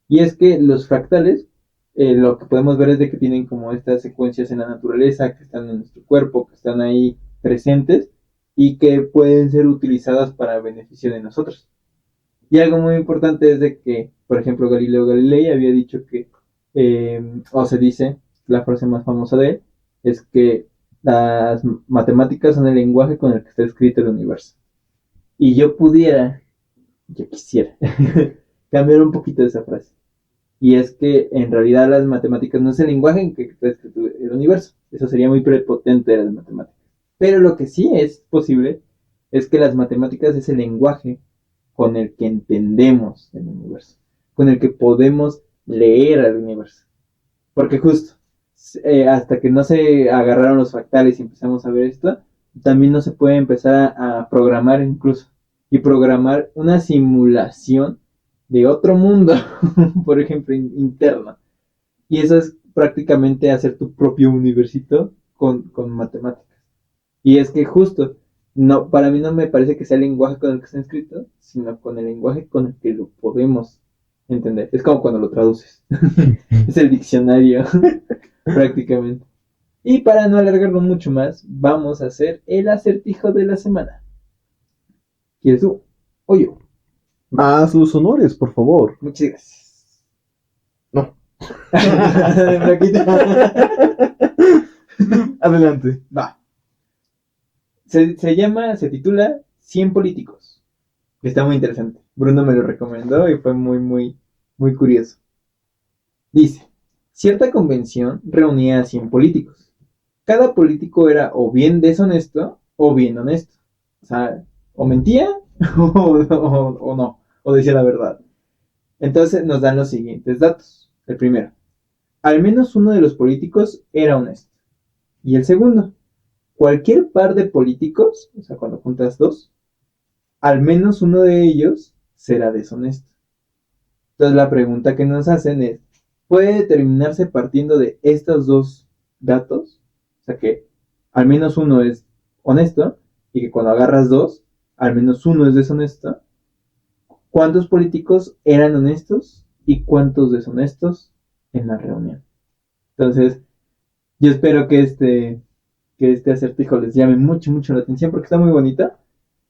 Y es que los fractales, lo que podemos ver es de que tienen como estas secuencias en la naturaleza, que están en nuestro cuerpo, que están ahí presentes y que pueden ser utilizadas para beneficio de nosotros. Y algo muy importante es de que, por ejemplo, Galileo Galilei había dicho que, o se dice, la frase más famosa de él, es que las matemáticas son el lenguaje con el que está escrito el universo. Y yo quisiera, cambiar un poquito esa frase. Y es que en realidad las matemáticas no es el lenguaje en que está escrito el universo. Eso sería muy prepotente de las matemáticas. Pero lo que sí es posible es que las matemáticas es el lenguaje con el que entendemos el universo, con el que podemos leer al universo. Porque justo, hasta que no se agarraron los fractales y empezamos a ver esto, también no se puede empezar a programar incluso. Y programar una simulación de otro mundo, por ejemplo, interno. Y eso es prácticamente hacer tu propio universito con matemáticas. Y es que justo, no, para mí no me parece que sea el lenguaje con el que está escrito, sino con el lenguaje con el que lo podemos entender. Es como cuando lo traduces. Es el diccionario, prácticamente. Y para no alargarlo mucho más, vamos a hacer el acertijo de la semana. ¿Quieres tú o yo? Haz los honores, por favor. Muchas gracias. No. Flaquito. Adelante. Va. Se titula 100 políticos. Está muy interesante. Bruno me lo recomendó y fue muy, muy, muy curioso. Dice, cierta convención reunía a 100 políticos. Cada político era o bien deshonesto o bien honesto. O sea, o mentía o no, o decía la verdad. Entonces nos dan los siguientes datos. El primero, al menos uno de los políticos era honesto. Y el segundo, cualquier par de políticos, o sea, cuando juntas dos, al menos uno de ellos será deshonesto. Entonces la pregunta que nos hacen es, ¿puede determinarse partiendo de estos dos datos? O sea que al menos uno es honesto y que cuando agarras dos, al menos uno es deshonesto. ¿Cuántos políticos eran honestos y cuántos deshonestos en la reunión? Entonces, yo espero que este acertijo les llame mucho, mucho la atención porque está muy bonita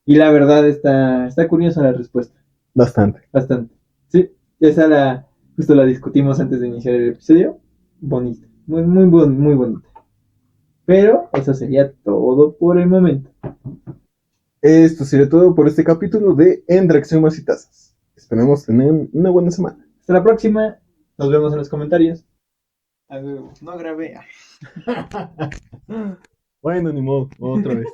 y la verdad está curiosa la respuesta. Bastante. Bastante. Sí, justo la discutimos antes de iniciar el episodio. Bonita, muy, muy, muy bonita. Pero eso sería todo por el momento. Esto sería todo por este capítulo de Entre Axiomas y Tazas. Esperemos tener una buena semana. Hasta la próxima. Nos vemos en los comentarios. No grabé. Bueno, ni modo, otra vez.